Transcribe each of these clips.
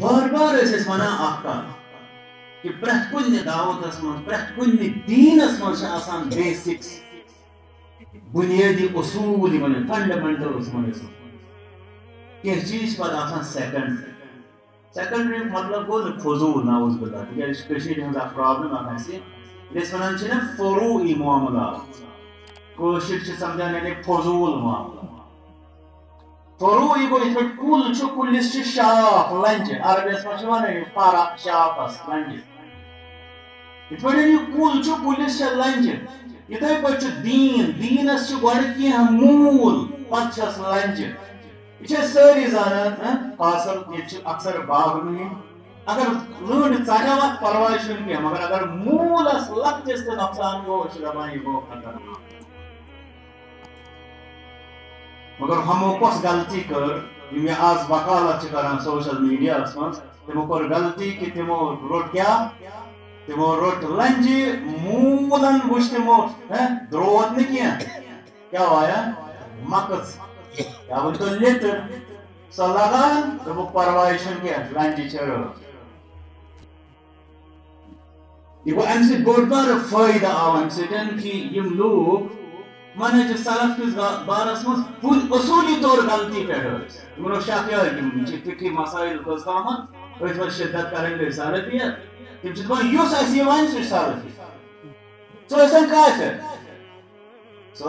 بار بار اس ونان اخ کہ پرت کن دعوتس من پرت کن دینس من آسان بیسکس بنیادی اصول فنڈامنٹلس من کی چیز پہ آسان سیکنڈری مطلب گو فضول ناوز باللہ تیز ہز پرابلم ونان نا فروعی معاملات کوشر سمجھان یعنی فضول معاملات فروعی گو یہ کل کلس شاخ لنجہ عربیس من ونان فرع شاخس لنجہ یہ کل کلس لنجہ اتھے پہ دینس گۄڈٕ کینٛہہ موٗل پتہٕ چھس لنجہ یہ ساری زانان فاصل یہ اکثر باغن اگر لٔنٛڈ ژٹو پرواے چھُنہٕ کینٛہہ مگر اگر موٗلس لۄکٹِس تہِ نۄقصان گوٚو أسۍ چھِ دپان یہِ گوٚو خطرناک مگر ہمو کۄس غلطی کٔر یِم یہ آز وکالت کران سوشل میڈیاہس منٛز تِمو کوٚر غلطی کہ تِمو روٚٹ کیٛاہ تِمو روٚٹ لنجہِ موٗلن وٕچھ تِمو درٛوت نہٕ کینٛہہ کیٛاہ وایا مکٕژ یا ؤنۍتو لیٚتٕر سۄ لگان دوٚپُکھ پرواے چھُنہٕ کینٛہہ لنجہِ چھِ رٲژ یہ گوٚو امہِ سۭتۍ بوٚڑ بارٕ فٲیدٕ آو امہِ سۭتۍ کہ یِم لوٗکھ منہج سلف کس بارس مز اصولی طور غلطی پہ تمن اوس شک یہ فقی مسائل کس تامت اتھ منٛز شدت کریں گے سلفیت تم دپان یس اَسہِ یہِ وَنہِ سُہ چھُ سلفی سُہ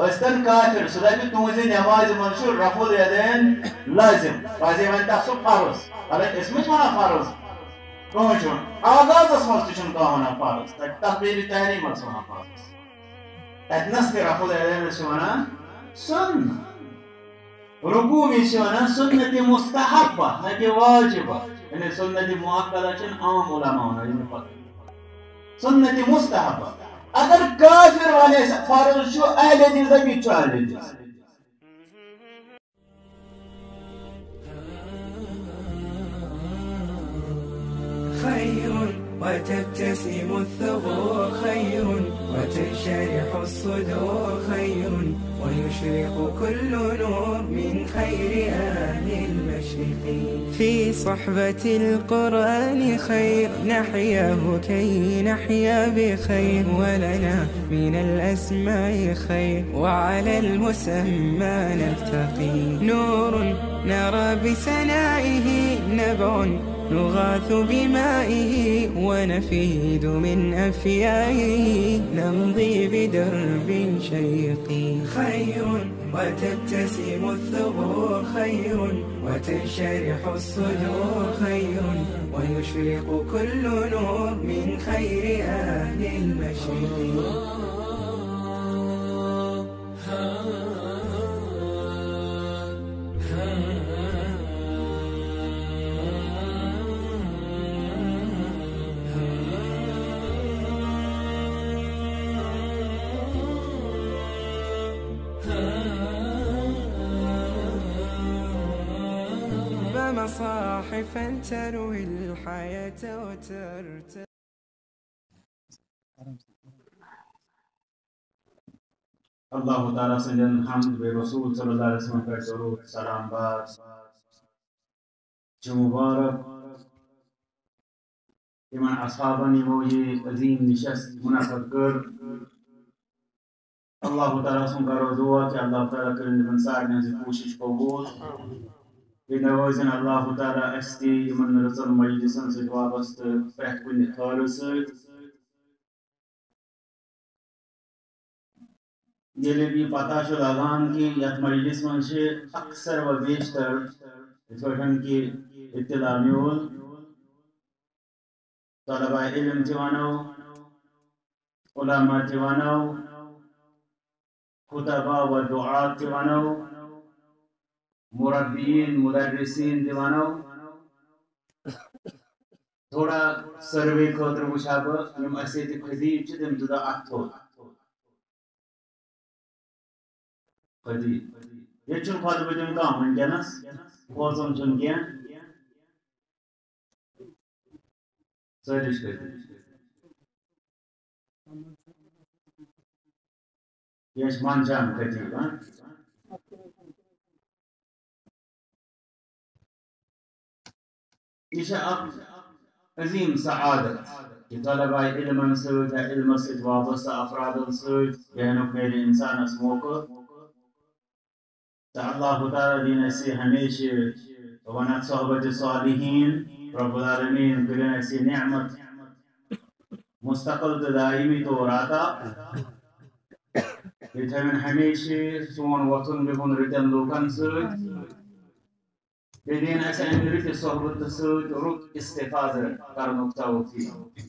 ٲسۍتن کافر سُہ دپہِ تُہنزِ نمازِ منٛز چھُ رفع الیدین لازم پزے وۄنۍ تتھ سُہ فرض اگر أسۍ مہ چھِ ونان فرض کٕہٕنۍ چھُنہٕ آغازس منٛز تہِ چھُنہٕ کانٛہہ ونان فرض تتہِ تقبیٖرِ تحریٖمس ونان فرض تتنس تہِ رفع الیدینس چھِ ونان سنت رکوع وِزِ چھِ ونان سنت مستحبہ نہ کہ واجبہ یعنی سنت مؤکدہ چھنہٕ عام علماء ونان یِم پتہ سنت مستحبہ اگر کافر ونہِ فرض چھُ اہل حدیث دپہِ یہِ تہِ چھُ اہل حدیث خير وتبتسم الثغور خير وتنشرح الصدور خير ويشرق كل نور من خير أهل المشرق في صحبة القرآن خير نحياه كي نحيا بخير ولنا من الأسماء خير وعلى المسمى نلتقي نور نرى بسنائه نبع نغاث بمائه ونفيد من أفيائه نمضي بدرب شيق خير وتبتسم الثغور خير وتنشرح الصدور خير ويشرق كل نور من خير أهل المشرق مصاحفا تروي الحياة وترتقي اللہ تعالیٰ سندن حمد بے رسول صلی اللہ علیہ وسلم پر درود سلام بار مبارک یمن اصحابن یمو یہ عظیم نشست منعقد کر اللہ تعالیٰ سن کرو دعا کہ اللہ تعالیٰ کرن یمن سارنٕے ہٕنٛز کوشش قبول یہ نوازن اللہ تعالیٰ اس تہِ یمن رٕژن مجلسن سۭتۍ وابستہٕ پرٛٮ۪تھ کُنہِ خٲرٕ سۭتۍ ییٚلہِ یہ پتہ چھُ لگان کہ یتھ مجلس منٛز چھِ اکثر و بیشتر یِتھ پٲٹھۍ کہ اطلاع میول طلبہ علم تہِ ونو علما تہِ ونو خطبہ و دعات تہِ ونو مربیین مدرسین تہِ ونو تھوڑا سروے خٲطرٕ وٕچھا بہٕ یِم اَسہِ ییٚتہِ خطیٖب چھِ تِم دِتو اَتھٕ تھوٚد خطیٖب ییٚتہِ چھُنہٕ خۄطبہٕ دیُن کانٛہہ وٕنکٮ۪نس کھوژُن چھُنہٕ کینٛہہ سٲرِش خطیٖب یہِ چھِ منٛدچھان خطیٖب یہ عظیم سعادت کہ طلبہ علم سۭتۍ یا علم سۭتۍ وابستہ افرادن سۭتۍ بیہنُک میلہِ انسانس موقع تہٕ اللہ تعالیٰ دِیِن اَسہِ ہمیشہ ونتھ صحبت صالحین رب العالمین کٔرِن اَسہِ یہِ نعمت مستقل تہٕ دائمی طور عطا بیٚیہِ تھٲوِن ہمیشہ سون وۄتھُن بِہُن رٕتٮ۪ن لوٗکن سۭتۍ بیٚیہِ دِیِن اَسہِ اَمہِ رٕتہِ صحبتہٕ سۭتۍ رُت استفادٕ کرنُک توفیٖق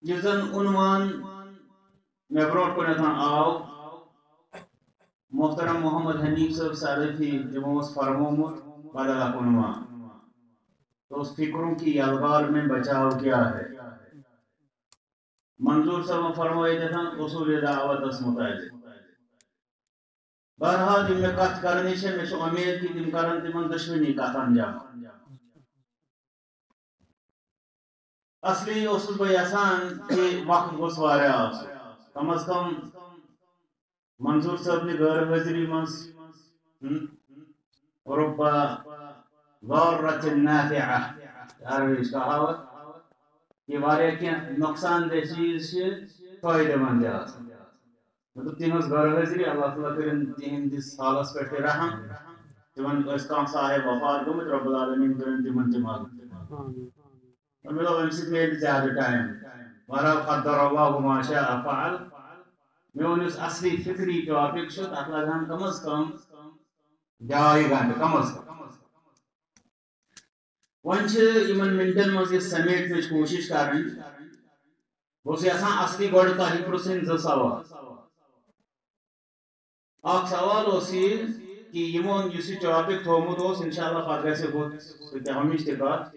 یُس زن عنوان مےٚ برونٛٹھ کُنتھ آو محترم محمد حنیف صٲب سلفی تِمو اوس فرمومُت بدل اکھ عنوان تو اس فکروں کی یلغار میں بچاؤ کیا ہے منظور صاحب فرمٲیِتھ اصوٗلِ دعوتس متعلق بہرحال یِم مےٚ کتھ کرنہِ چھےٚ مےٚ چھِ اُمید کہِ تِم کرن تِمن دۄشوٕنی کتھن جمع اصلی اوسُس بہٕ یژھان کہِ وقت گوٚژھ واریاہ آسُن کم از کم منظور صٲبنہِ غٲر حٲضری منٛز رُبا ضارة نافعة عربِچ کہاوت کہ واریاہ کینٛہہ نۄقصان دہ چیٖز چھِ فٲیدٕ منٛد تہِ آسان مطلب تِہنٛز غٲر حٲضری اللہ تعالیٰ کٔرِن تِہنٛدِس حالس پٮ۪ٹھ تہِ رحم تِمن ٲسۍ کانٛہہ صاحب وفات گوٚمُت رب العالمیٖن کٔرِن تِمن تہِ مغفرت مےٚ دوٚپ اَمہِ سۭتۍ میلہِ زیادٕ ٹایم بہرحال قدر اللہ ما شاء فعل میون یُس اصلی فکری ٹاپک چھُ تتھ لگان کم از کم 2.5 گھنٹہٕ کم از کم وۄنۍ چھِ یِمن مِنٹن منٛز یہِ سمیٹنٕچ کوٗشش کرٕنۍ بہٕ اوسُس یژھان اصلی گۄڈٕ تۄہہِ پرٛژھٕنۍ 2 سوال اکھ سوال اوس یہِ کہ یِمو یُس یہِ ٹاپک تھوٚومُت اوس انشاءاللہ پتہٕ گژھِ ہُتھ سُہ تہِ ہمِچ تہِ کتھ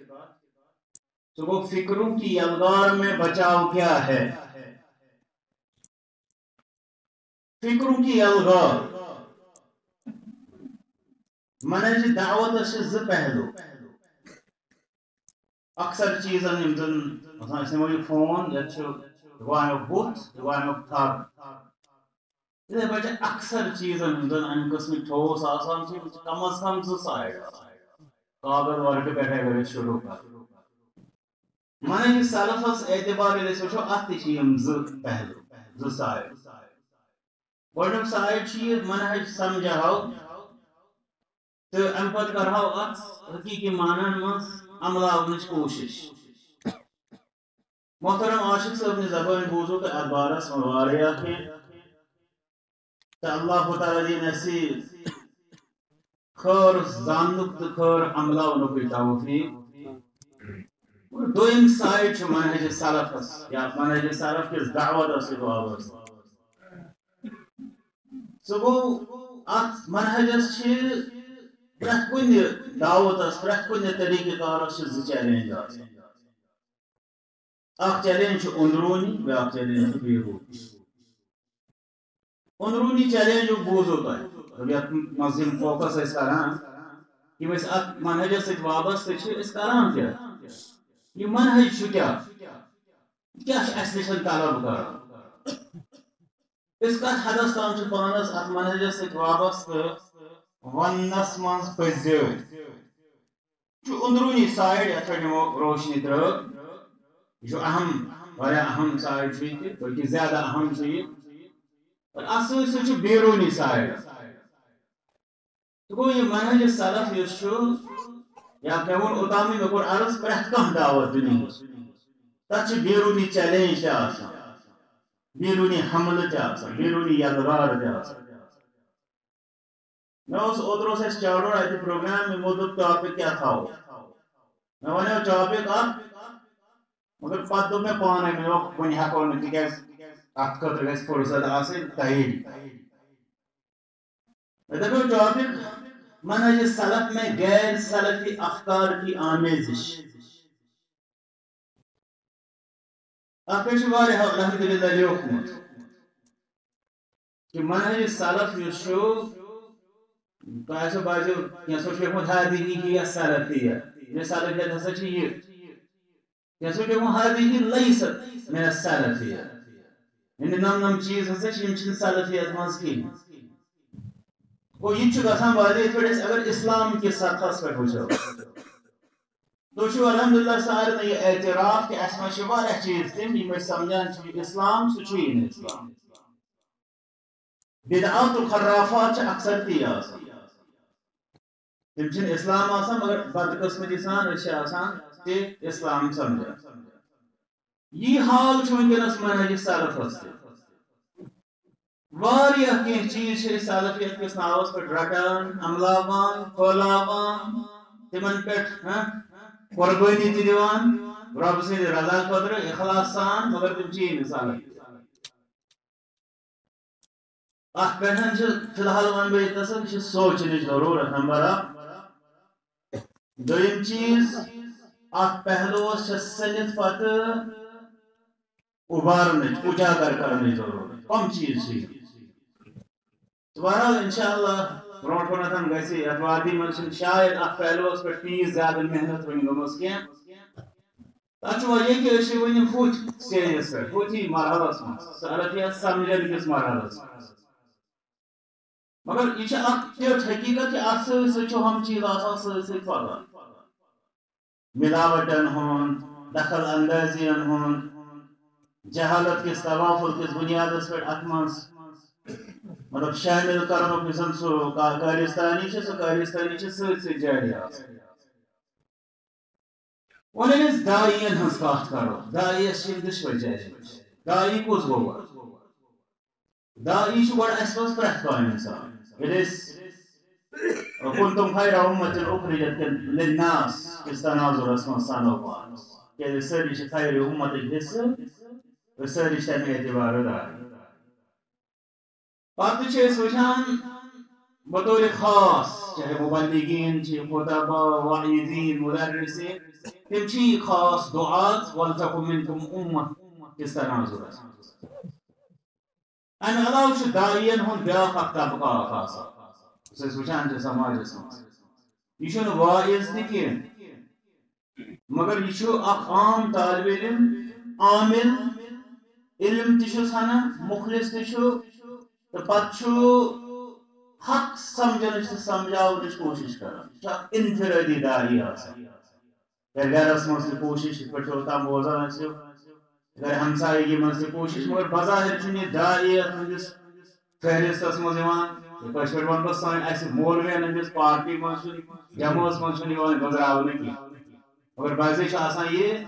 سُہ گوٚو فکروں کی یلغار میں بچاؤ کیا ہے فکروں کی یلغار منہج دعوتس چھِ 2 پہلو اکثر چیزن یِم زن مثلاً أسۍ نِمو یہِ فون یتھ چھُ یہِ گوٚو امیُک بُتھ یہِ گوٚو امیُک تھک یِتھٕے پٲٹھۍ چھِ اکثر چیزن یِم زن امہِ قٕسمٕکۍ ٹھوس آسان چھِ یِم چھِ کم از کم 2 سایڈ کاغذ ورقہٕ پٮ۪ٹھے اگر أسۍ شروع کرو منہج سلفس اعتبار ییٚلہِ أسۍ وٕچھو اتھ تہِ چھِ یِم 2 پہلو 2 سایڈ گۄڈنیُک سایڈ چھُ یہِ منہج سمجھاو تہٕ امہِ پتہٕ کرہاو اتھ حقیٖقی معنن منٛز عملاونٕچ کوٗشش محترم عاشق صٲبنہِ زبٲنۍ بوٗزو تۄہہِ اتھ بارس منٛز واریاہ کینٛہہ تہٕ اللہ تعالیٰ دِیِن اَسہِ خٲر زاننُک تہٕ خٲر عملاونُکُے توفیٖق دوٚیِم سایڈ چھُ منہج سلفس یا منہج سلف کِس دعوتس سۭتۍ وابستہٕ سُہ گوٚو اتھ منہجس چھِ پرٛٮ۪تھ کُنہِ دعوتس پرٛٮ۪تھ کُنہِ طریٖقہٕ کارس چھِ 2 چیلینج آسان اکھ چیلینج چھُ أنٛدروٗنی بیٛاکھ چیلینج چھُ بیروٗنی أنٛدروٗنی چیلینجُک بوٗزو تۄہہِ یتھ منٛز یِم فوکس ٲسۍ کران یِم أسۍ اتھ منہجس سۭتۍ وابستہٕ چھِ أسۍ کران کیٛاہ یہ منہج چھُ کیٛاہ چھُ اَسہِ نِش طلب کران أسۍ کتھ حدس تام چھِ پانس اتھ منہجس سۭتۍ وابستہٕ وننس منٛز پٔزۍ چھُ أنٛدروٗنی سایڈ یتھ پٮ۪ٹھ یِمو روشنی ترٲو یہِ چھُ اہم واریاہ اہم سایڈ چھُ یہِ تہِ بٔلکہِ زیادٕ اہم چھُ یہِ اتھ سۭتۍ سۭتۍ چھُ بیروٗنی سایڈ تہٕ گوٚو یہِ منہج سلف یُس چھُ یا مےٚ ووٚن اوٚتامٕے مےٚ کوٚر عرض پرٛٮ۪تھ کانٛہہ دعوت دُنیہِچ تتھ چھِ بیروٗنی چیلینج تہِ آسان بیروٗنی حملہٕ تہِ آسان بیروٗنی یلغار تہِ آسان مےٚ اوس اوترٕ اوس اَسہِ چاڈور اتہِ پروگرام یِمو دوٚپ ٹاپِک کیٛاہ تھاوو مےٚ وَنیو ٹاپِک اکھ مگر پتہٕ دوٚپ مےٚ پانے مےٚ دوٚپ وۄنۍ ہٮ۪کو نہٕ تِکیٛازِ اتھ خٲطرٕ گژھِ فُرصت آسٕنۍ تیٲری مےٚ دپیو ٹاپِک منہج سلف میں غیر سلفی افکار کی آمیزش اتھ پٮ۪ٹھ چھُ واریاہ الحمدللہ لیوکھمُت کہ منہج سلف یُس چھُ تۄہہِ آسیو باسیو کینٛژھو چھُ لیوکھمُت ہذِہِ ہِیَ السلفیہ یہِ سلفیت ہسا چھِ یہِ کینٛژھو چھُ لیوکھمُت ہذِہِ لیست من السلفیہ یعنی نم چیٖز ہسا چھِ یِم چھِنہٕ سلفیت منٛز کِہیٖنۍ گو یہ گھان واضح پہ اگر اسلام کس سطحس پہ وچو تو الحمدللہ سارے یہ اعتراف کہ اس میں واریاہ چیز تم یم سمجھان اسلام سہ اسلام بدعات و خرافات اکثر تی آسان تم چھ اسلام آسان مگر بدقسمتی سان تے اسلام سمجھا یہ حال ونکس منہج سلفس واریاہ کینٛہہ چیز سلفیت کس ناوس پہ رٹان عملاوان پھلاوان تمن پہ قربانی تہ دِوان رب سٕنٛدِ رضا خٲطرٕ اخلاص سان مگر تم چی سلف ات پہ فی الحال ون بہ یہ سوچنچ ضرورت نمبر اکھ دویم چیز ات پہلوس سنت پتہ ابارنچ اجاگر کرنے ضرورت کم چیز بہرحال انشاءاللہ برونٹ کن گژھِ یتھ وادی من شاید ات پہلوس پہ تیز زیادہ محنت ون گمز کی تک وجہ کہ ون ہوت سٹیجس پہ ہوتی مرحلس من سلفیت سمجھن کس مرحلس مگر یہ حقیقت کہ ات ست ہم چیز آسان ست پتہ ملاوٹن ہند دخل اندازین ہند جہالت کس توافل کس بنیادس پہ ات من مطلب شامل کرن زن سہ کارستانی سہ کارستانی ست جاری ون دائین ہز کت کرو دائیس دشوئی جائے دائی کس گو دائی گوڑ اس پہ پریت کان انسان کنتم خیر امت اخرجت للناس کس تناظرس من سنو پانس کہ ساری خیر امت حصہ ساری تمہ اعتبار دار پتہ وچان بطور خاص چاہے مبلغین خطبہ واعظین مدرسین تم خاص دعات ولتکم منکم امہ کس تناظرس امہ علاوہ دائین ہند بیاکھ اخ طبقہ آسان وچان سماجس من یہ واعظ تہ کی مگر یہ اخ عام طالب علم عامل علم تہ ہنا مخلص تہ پتہ حق سمجھنچ تو سمجھاونچ کوشش کران انفرادی داری گرس مز کوشش پہ تام بوزان گر ہمسائیگی مز کوشش مگر بظاہر یہ داری ہندس فہرستس مز پہ ون بہ سان مولوین ہندس پارٹی مز جماعت مز گزراؤن کی مگر بازے آسان یہ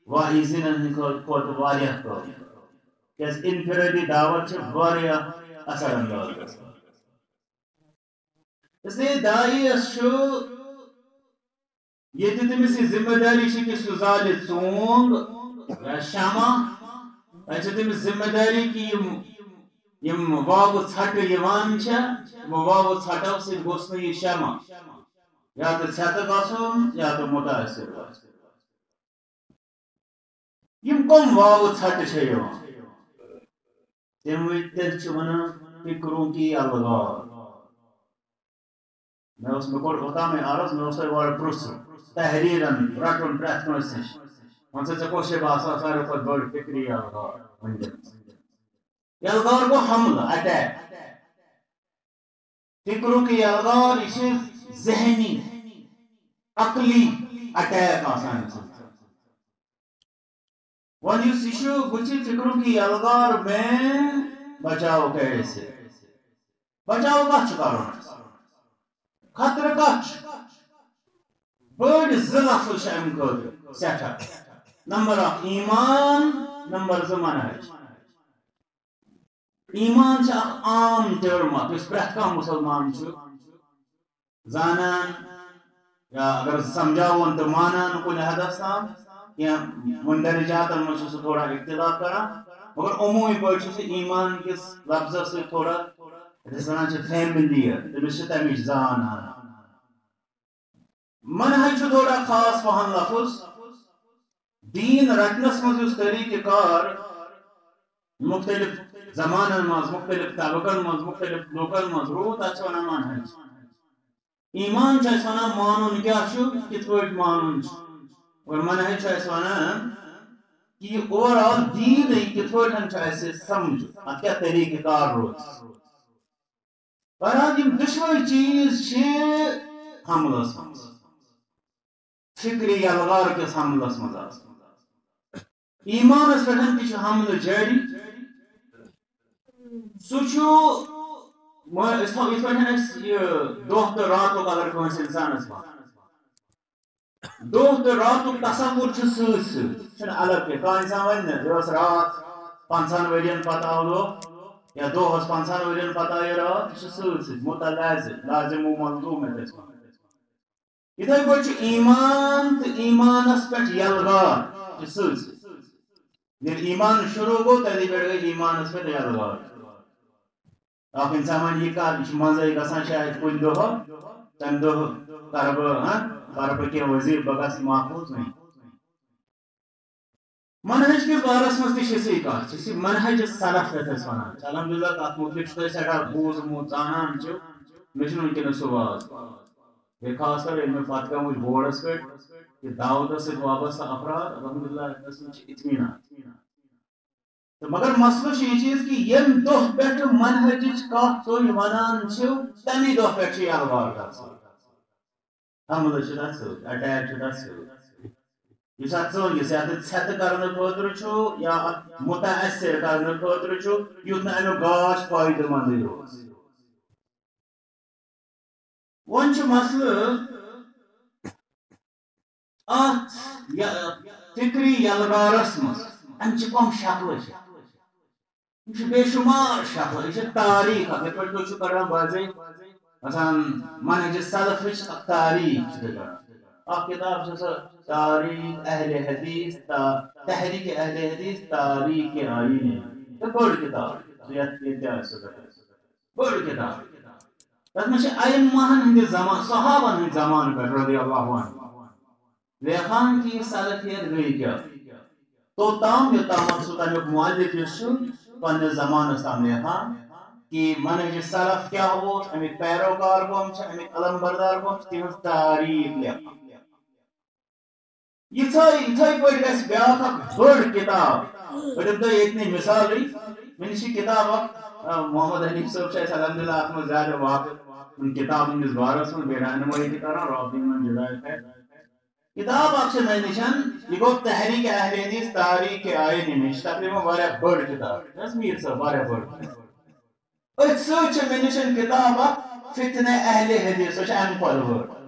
واعظین ہند کھت واریاہ کم کیاز انفرادی دعوت واریاہ اثر انداز اس لیے دائیس یہ تمس ذمہ داری کہ سہ زالہ ژونگ یا شمع تمس ذمہ داری کہ یم واو ژھٹ واو ژھٹو ست گوس یہ شمع یا تو ژھت گھن یا تو متاثر یم کم واو ژھٹ تم تیل ونان فکروں کی الغار مے کوٚر اوتام عرض مے تۄہہِ گۄڈٕ پرٛژھُن تحریرن رٹُن پرٛٮ۪تھ کٲنٛسہِ نِش ون سا ژےٚ کۄس چھے باسان ساروی کھۄتہٕ بٔڑ فکری الغار الغار گوٚو حملہٕ اٹیک فکرُک یہ الغار یہ ذہنی عقلی اٹیک آسان ون یہ بچ فکرُک یہ الغار میں بچاؤ کیسے بچاؤ کت کرُن خطرہ کت بڑ لفظ امہ خاطر سٹھا نمبر اکھ ایمان نمبر زٕ منہج ایمان اخ عام ٹرم اس پرٛٮ۪تھ کانٛہہ مسلمان زانان یا اگر سمجھاون تو مانان کن حدس تام یا مندرجاتن من سہ تھوڑا اختلاف کران مگر عمومی پہ ایمان کس لفظ سی تھوڑا ونان فیملیئر تمس تمچ زان منہج تھوڑا خاص پہن لفظ دین رٹنس مز طریقہ کار مختلف زمانن مز مختلف طبقن مز مختلف لوکن مز رو تک ونان منہج ایمان ونان مانن کیا کت پہ مانن اور منہج ونان کہ اوور آل دین کت پہ سمجھ ات کیا طریقہ کار روز برحال یم دشوئی چیز حملس من فکری یلغار کس حملس من ایمانس پہ حمل جاری سہ دہ تو رات اگر کنس انسانس دہ تو رات تصور ست الگ کیا انسان ون یہ رات 50 ورین پتہ آو دہ یا دہس 50 ورین پتہ آئی رات یہ لازم و ملزوم اتھے پہ ایمان تو ایمانس پہ یلغار یل ایمان شروع گو تیلی پہ گئی ایمانس پہ یلغار اخ انسان ون یہ کر یہ مزے گھان شاید کن دہ تمہ دہ کر بہ کی وزیر بہ گھس محفوظ نہیں منہج کس بارس مز تی کت منہج سلف یس ونان الحمدللہ تک متعلق تھی سٹھا بوزمت زانان مے ونکس سہ واض یہ خاص کر میں پتہ گوٚمُت بورڈس پہ کہ دعوتس ست وابستہ افراد الحمدللہ اطمینان مگر مسئلہ یہ چیز کہ یم دہ پہ منہج کت تھی ونان تمہ دہ پہ یلغار گھان حملہ تر ست اٹیک تر ست اس ٹھنگس ژھت کرنے خاطر یا متاثر کرنے خاطر یوت نا امیک گاش فائدہ مند روز ون مسئلہ ات فکری یلغارس مز ام کم شکل بے شمار شکل یہ تاریخ یہ پہ تھی کران واضح مثلاً منہج سلف تاریخ اخ کتاب تاریخ اہل حدیث تحریک اہل حدیث تاریخ آئین بڑ کتاب بڑ کتاب تر مجھے ائمہن ہند زمان صحابن ہند زمان پہ رضی اللہ عنہ لیکن کہ سلفیت گئی کیا توتام یوتام سہ تمیک مؤلف پنس زمانس تام لیکھان کہ منہج سلف کیا امیک پیروکار کم امیک علم بردار کم تہذ تاریخ لیکھان یتھے پہ گھس بیاکھ بڑ کتاب بڑھم تہ یہ مثال مے نش کتاب محمد حنیف صاحب الحمدللہ ات من زیادہ واقف ان کتاب ہندس بارس من بے رہنمائی تہ کران رابطین من جدائد ہے کتاب اخ مے نشن یہ گو تحریک اہل حدیث تاریخ آئین نش تقریباً واریاہ بڑ کتاب میر صاحب واریاہ بڑ ات ست مے نشن کتاب فتنہ اہل حدیث سہ ام کھت بڑ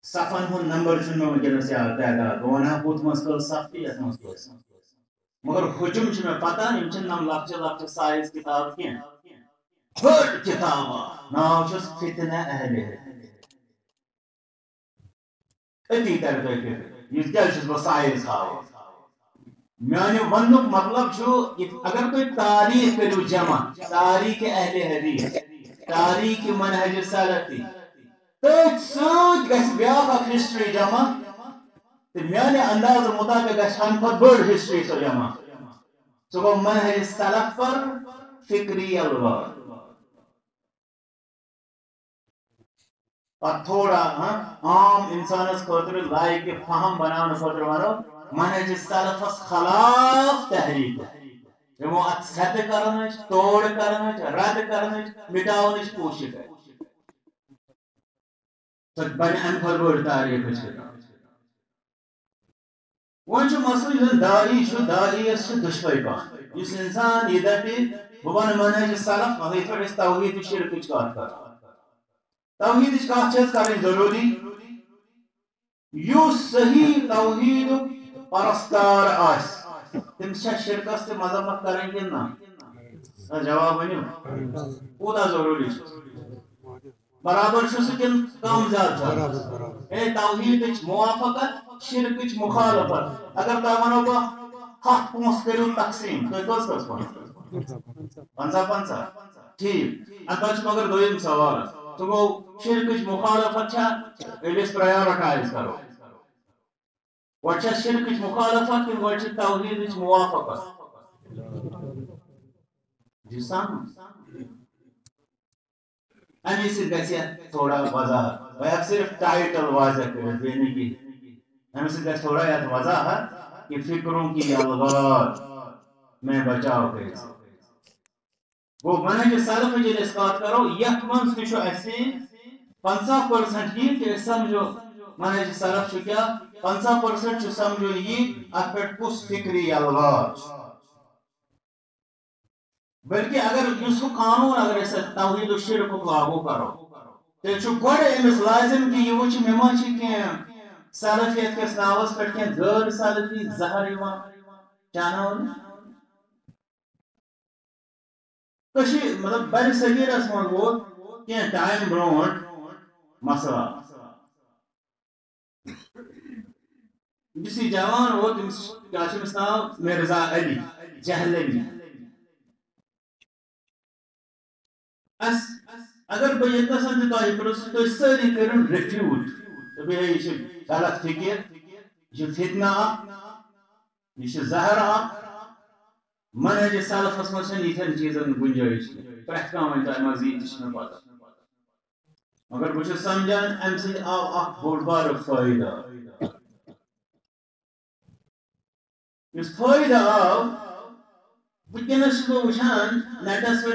صفن ہند نمبر مے ونکس یاد تعداد بہ ونہا کت مز کر سختی یت مز کر مگر حجم مے پتہ یم نم لکچہ لکچہ سائز کتاب کی بڑ کتاب ناو چھس فتنہ اہل حدیث اتی تر تھی یہ کیا بہ سائز ہاو میانہ ونک مطلب اگر تھی تاریخ کرو جمع تاریخ اہل حدیث تاریخ منہج سلفی تھی ست گھس بیاکھ اخ ہسٹری جمع تو میانہ انداز مطابق گھس ہم کھت بڑ ہسٹری سو جمع سہ گو منہج سلف پر فکری یلغار اور تھوڑا عام انسانس خاطر لائق فہم بنانے خاطر ونو منہج سلفس خلاف تحریک یمو ات ست کرن توڑ کرن رد کرن مٹاون کوشش کر بن ام کھت بڑ تاریخ ون مسئلہ داعی داعیس دشوئی کت اس انسان یہ دپہ بہ ون منہج سلف مگر یہ پہ توحید شرک کت کر توحید کت کریں ضروری یس صحیح توحید پرستار آس تمس شرکس تہ مذمت کریں کہ نا جواب ونیو کوتا ضروری برابر کن کم زیادہ توحید موافقت شرک مخالفت اگر تہ ونو بہ 7 پونس کرو تقسیم تھی کس کس ون 50 ٹھیک ام پہ مگر دویم سوال سہ گو شرک مخالفت یس پرائیورٹائز کرو گوڑ شرک مخالفت کہ گوڑ توحید موافقت جی سام امی سے گھس تھوڑا وضاحت بہ صرف ٹائٹل واضح کر یعنی کہ امی سے گھس تھوڑا وضاحت کہ فکروں کی یلغار میں بچاؤ گئی وہ منہج سلف جیل اس بات کرو یک منز تشو ایسے 50% یہ کہ سمجھو منہج سلف چھو کیا 50% چھو سمجھو یہ اپیٹ کس فکری الواج بلکہ اگر اس کو قانون اگر اس توحید و شرک کو لاگو کرو تو چھو گوڑ امس لازم کہ یہ وچ مما چھ کہ سلفیت کس ناوس پر کہ غیر سلفی زہر ایوان چانا ہونا کشی مطلب بر صغیر اس من وہ کہ ٹائم برونٹ مسئلہ کسی جوان ہو کیا چھ نام مرزا علی جہلوی اس اگر بہ یتنا سن تو تو ساری کرن ریفیوٹ تو بہ یہ غلط فکر یہ فتنہ یہ زہر منہج سلفس من یتھن چیزن گنجائش پریت کان ون مزید چھ پتہ مگر بہ سمجھان ام سے آو اخ بوڑ بار فائدہ اس فائدہ آو ونکس بہ وچھان نیٹس پہ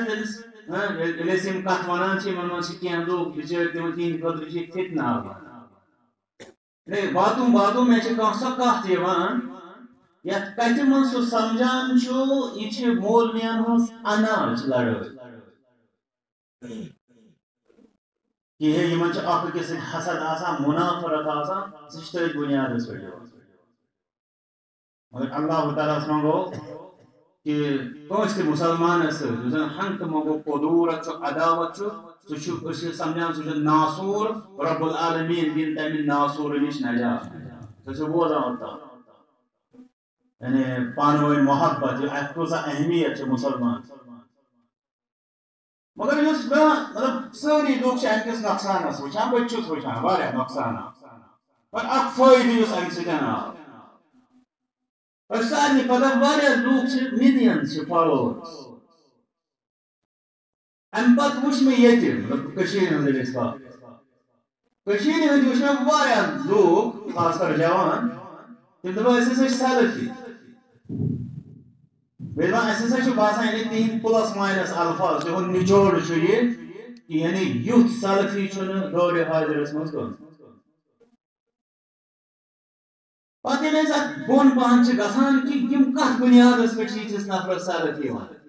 کت ونان کی لوگ بچر تم تہند خطر فتنہ باتوں باتوں میں سو کت یت کت من سہ سمجھان یہ مولوین ہز اناج لڑائی کہ یہ اخ أکس حسد آسان منافرت آسان سہ تھی بنیاد پہ مگر اللہ تعالیٰ منگو کہ کس تہ مسلمان سن ہنگ منگو قدورت عداوت سہ سمجھان سہ ناصور رب العالمین دین تمہ ناصور نش نجات سہ بوزان یعنی پانوی محبت ات کۭژاہ اہمیت مسلمان مگر اس مطلب ساری لوگ امکس نقصانس وچان بہت چھس وچان واریاہ نقصانات پر اخ فائدہ اس امہ سۭتۍ آو اور سارے پتہ واریاہ لوگ ملینز فالوورز ام پتہ وچھ مےٚ ییٚتہِ مطلب کٔشیٖرِ ہٕنٛز أسۍ کتھ کٔشیٖرِ ہٕنٛدۍ وچھ مےٚ واریاہ لوگ خاص کر جوان تِم دپان أسۍ ہسا چھِ سلفی بیٚیہِ دپان اَسہِ ہسا چھُ باسان یعنی تِہنٛدۍ پلس ماینس الفاظ تِہُنٛد نچوڑ چھُ یہِ کہ یعنی یُتھ سلفی چھُنہٕ دورِ حاضرس منٛز کانٛہہ پتہٕ ییٚلہِ أسۍ اتھ بۄن پہن چھِ گژھان کہ یِم کتھ بُنیادس پٮ۪ٹھ چھِ یِتھِس نفرس سلفی ونان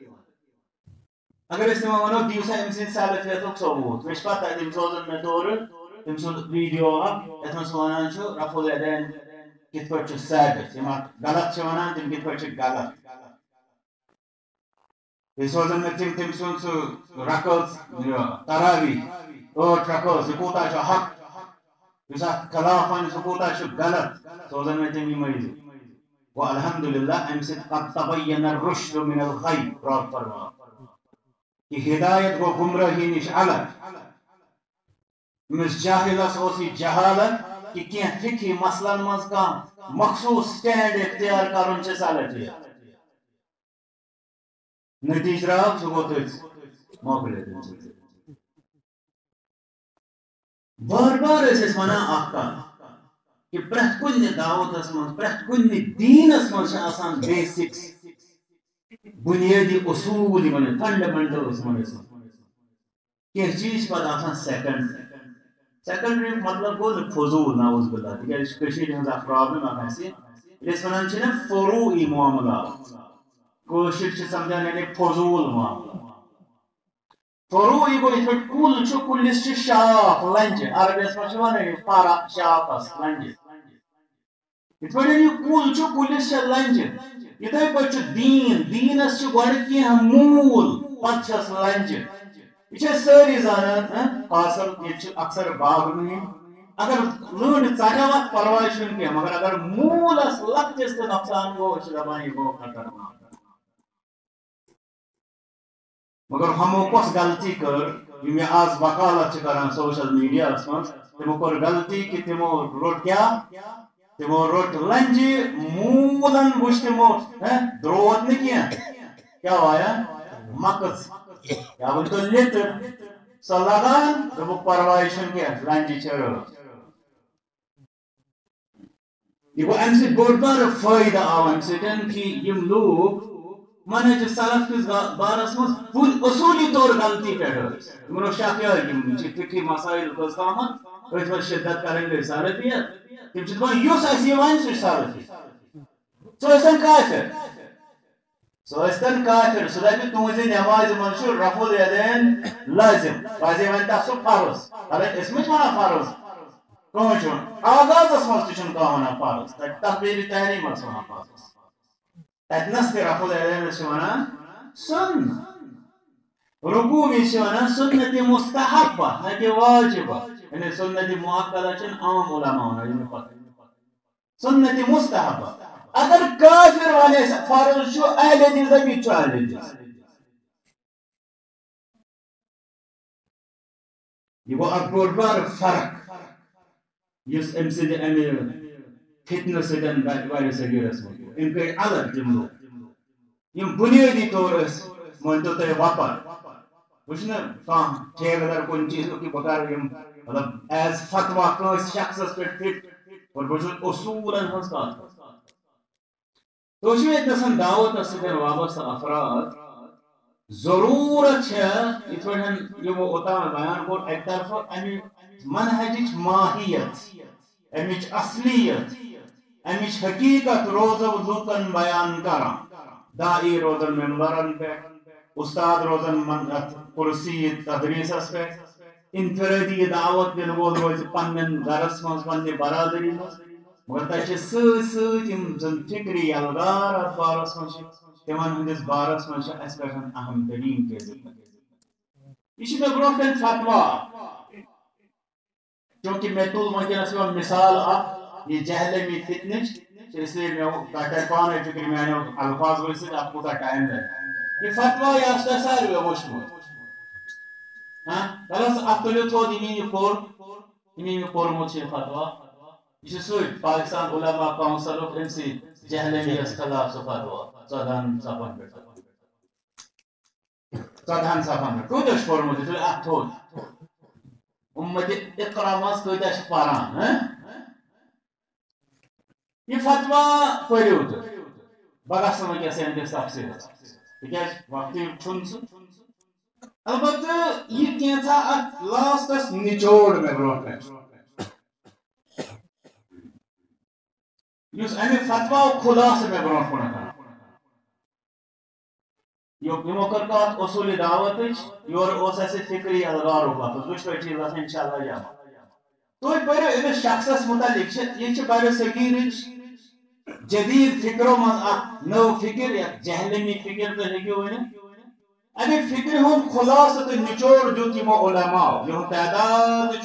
اگر أسۍ تِمن ونو دِیِو سا أمۍ سٕنٛدِ سلفیتُک ثبوٗت مےٚ چھِ پتہ تِم سوزن مےٚ تورٕ تٔمۍ سُنٛد ویٖڈیو اکھ یتھ منٛز سُہ ونان چھُ رفع الیدین کِتھ پٲٹھۍ چھُ ثٲبت یِم اتھ غلط چھِ ونان تِم کِتھ پٲٹھۍ چھِ غلط بیٚیہِ سوزن مےٚ تِم تٔمۍ سُنٛد سُہ رکٲژ تراوی 8 رکٲژ یہِ کوٗتاہ چھُ حق یُس اتھ خلاف ونہِ سُہ کوٗتاہ چھُ غلط سوزن مےٚ تِم یِمے زٕ گوٚو الحمدللہ امہِ سۭتۍ قد تبین الرشد من الغی رب فرمان کہ ہدایت گو گمراہی نش الگ امس جاہلس اوس یہ جہالت کہ کینٛہہ فقہی مسلن منٛز کانٛہہ مخصوص سٹینڈ اختیار کرُن چھِ سلفیت نتیجہ درٛاو سُہ گوٚو تٔتھۍ مۄکلے بار بار ٲسۍ أسۍ ونان اکھ کتھ کہ پرٛٮ۪تھ کُنہِ دعوتس منٛز پرٛٮ۪تھ کُنہِ دیٖنس منٛز چھِ آسان بیسکس بنیادی اصوٗل یِمن فنڈامنٹلز ونان کینٛہہ چیٖز چھِ پتہٕ آسان سیکنڈری مطلب گوٚو نہٕ فضوٗل نعوذ باللہ تِکیٛازِ کٔشیٖرِ ہٕنٛز اکھ پرابلم اکھ اسہِ ییٚلہِ أسۍ ونان چھِ نا فروعی معاملات کٲشِر چھِ سمجھان یعنی فضوٗل معاملات فروعی گوٚو یِتھ پٲٹھۍ کُل چھُ کُلِس چھِ شاخ لنجہِ عربیس منٛز چھِ ونان یہِ پرا شاخس لنجہِ یِتھ پٲٹھۍ یہِ کُل چھُ کُلِس چھِ لنجہِ یِتھے پٲٹھۍ چھُ دیٖنس چھِ گۄڈٕ کینٛہہ موٗل پتہٕ چھس لنجہِ یہ چھِ سٲری زانان خاص کر ییٚتہِ چھِ اکثر باغنٕے اگر لٔنٛڈ ژٹو اتھ پرواے چھُنہٕ کینٛہہ مگر اگر موٗلس لۄکٹِس تہِ نۄقصان گوٚو أسۍ چھِ دپان یہِ گوٚو خطرناک مگر ہمو کۄس غلطی کٔر یِم یہِ آز وکالت چھِ کران سوشل میڈیاہس منٛز تِمو کوٚر غلطی کہ تِمو روٚٹ کیٛاہ تِمو روٚٹ لنجہِ موٗلن وٕچھ تِمو درٛوت نہٕ کینٛہہ کیٛاہ وایا مکٕژ یا ؤنۍتو لیٚتٕر سۄ لگان دوٚپُکھ پرواے چھُنہٕ کینٛہہ لنجہِ چھِ رٲژ یہ گوٚو امہِ سۭتۍ بوٚڑ بارٕ فٲیدٕ آو امہِ سۭتۍ کہ یِم لوٗکھ منہج سلف کس بارس من اصولی طور غلطی پہ منو شک یہ فکری مسائل کس تامت ات مز شدت کریں گے سلفیت تم دپان یس اسی ون سہ سلفی سہ کافر سہن کافر سہ دپہ تہذ نماز من رفع الیدین لازم پزے ون تک سہ فرض حالانکہ اس مجھ ونان فرض کہن چھ آغازس مز تہ ونان فرض تقبیر تحریم ونان فرض تتنس تہ رفع الیدین ونان سن رکوع میں ونان سنت مستحبہ نہ کہ واجبہ یعنی سنت مؤکدہ چھ عام علماء ونان سنت مستحبہ اگر کافر والے فرض چھو اہل حدیث بھی چھو اہل حدیث یہ گو اک بوڑ بار فرق یس ام سد ام فتنہ سدن واریاہ صغیرس ام گئی الگ جملو یم بنیادی طور اس مانتو تہ وپر وچھنا کان ٹھیکدار کن چیز کی بکار یم مطلب ایز فتوا کس شخصس پہ فٹ اور بچن اصولن ہنس کات تو گھن دعوت سۭتۍ وابستہ افراد ضرورت یت پہ اوتان بیان کور اک طرف امہ منہجچ ماہیت امچ اصلیت امچ حقیقت روزو لوکن بیان کران دائی روزن ممبرن پہ استاد روزن کرسی تدریسس پہ انفرادی دعوت دن وول روز پنن گرس مز پنہ برادری مز مگر تک زن فکری یلغار ات بارس من تمن ہندس بارس من اس پہ اہم ترین چیز یہ برو کن فتوا چونکہ مے تل ونکس مثال اخ یہ جہلمی فتنچ اس لیے میں پانے فکر میانو الفاظ ورس ات کوتا ٹائم لگے یہ فتوا یہ ساروی وچمت ہاں بس ات تلیو تھود یہ پورمت یہ فتوا یہ سوت پاکستان علماء کونسل ام سی جہلمیس خلاف سہ فتوا 14 صفن پہ 14 صفن پہ کوتہ پورمت تل ات تھود امت اقرا مز کوتہ پران یہ فتوا پریو تو بگس ونکس امس تفصیل تکیاز وقت چھن سہ البتہ یہ کینژھا ات لاسٹس نچوڑ میں برو اس امہ فتوا خلاصہ میں برو کن یمو کر کات اصول دعوت یور اس فکری الغار لفظ وچ پہ چیز انشاءاللہ جمع تو پرو امس شخصس متعلق یہ بر صغیر جدید فکرو مز اخ نو فکر یا جہلمی فکر تو ہیکو ونت امہ فکر ہند خلاصہ تو نچوڑ دیت یمو علماء یہ تعداد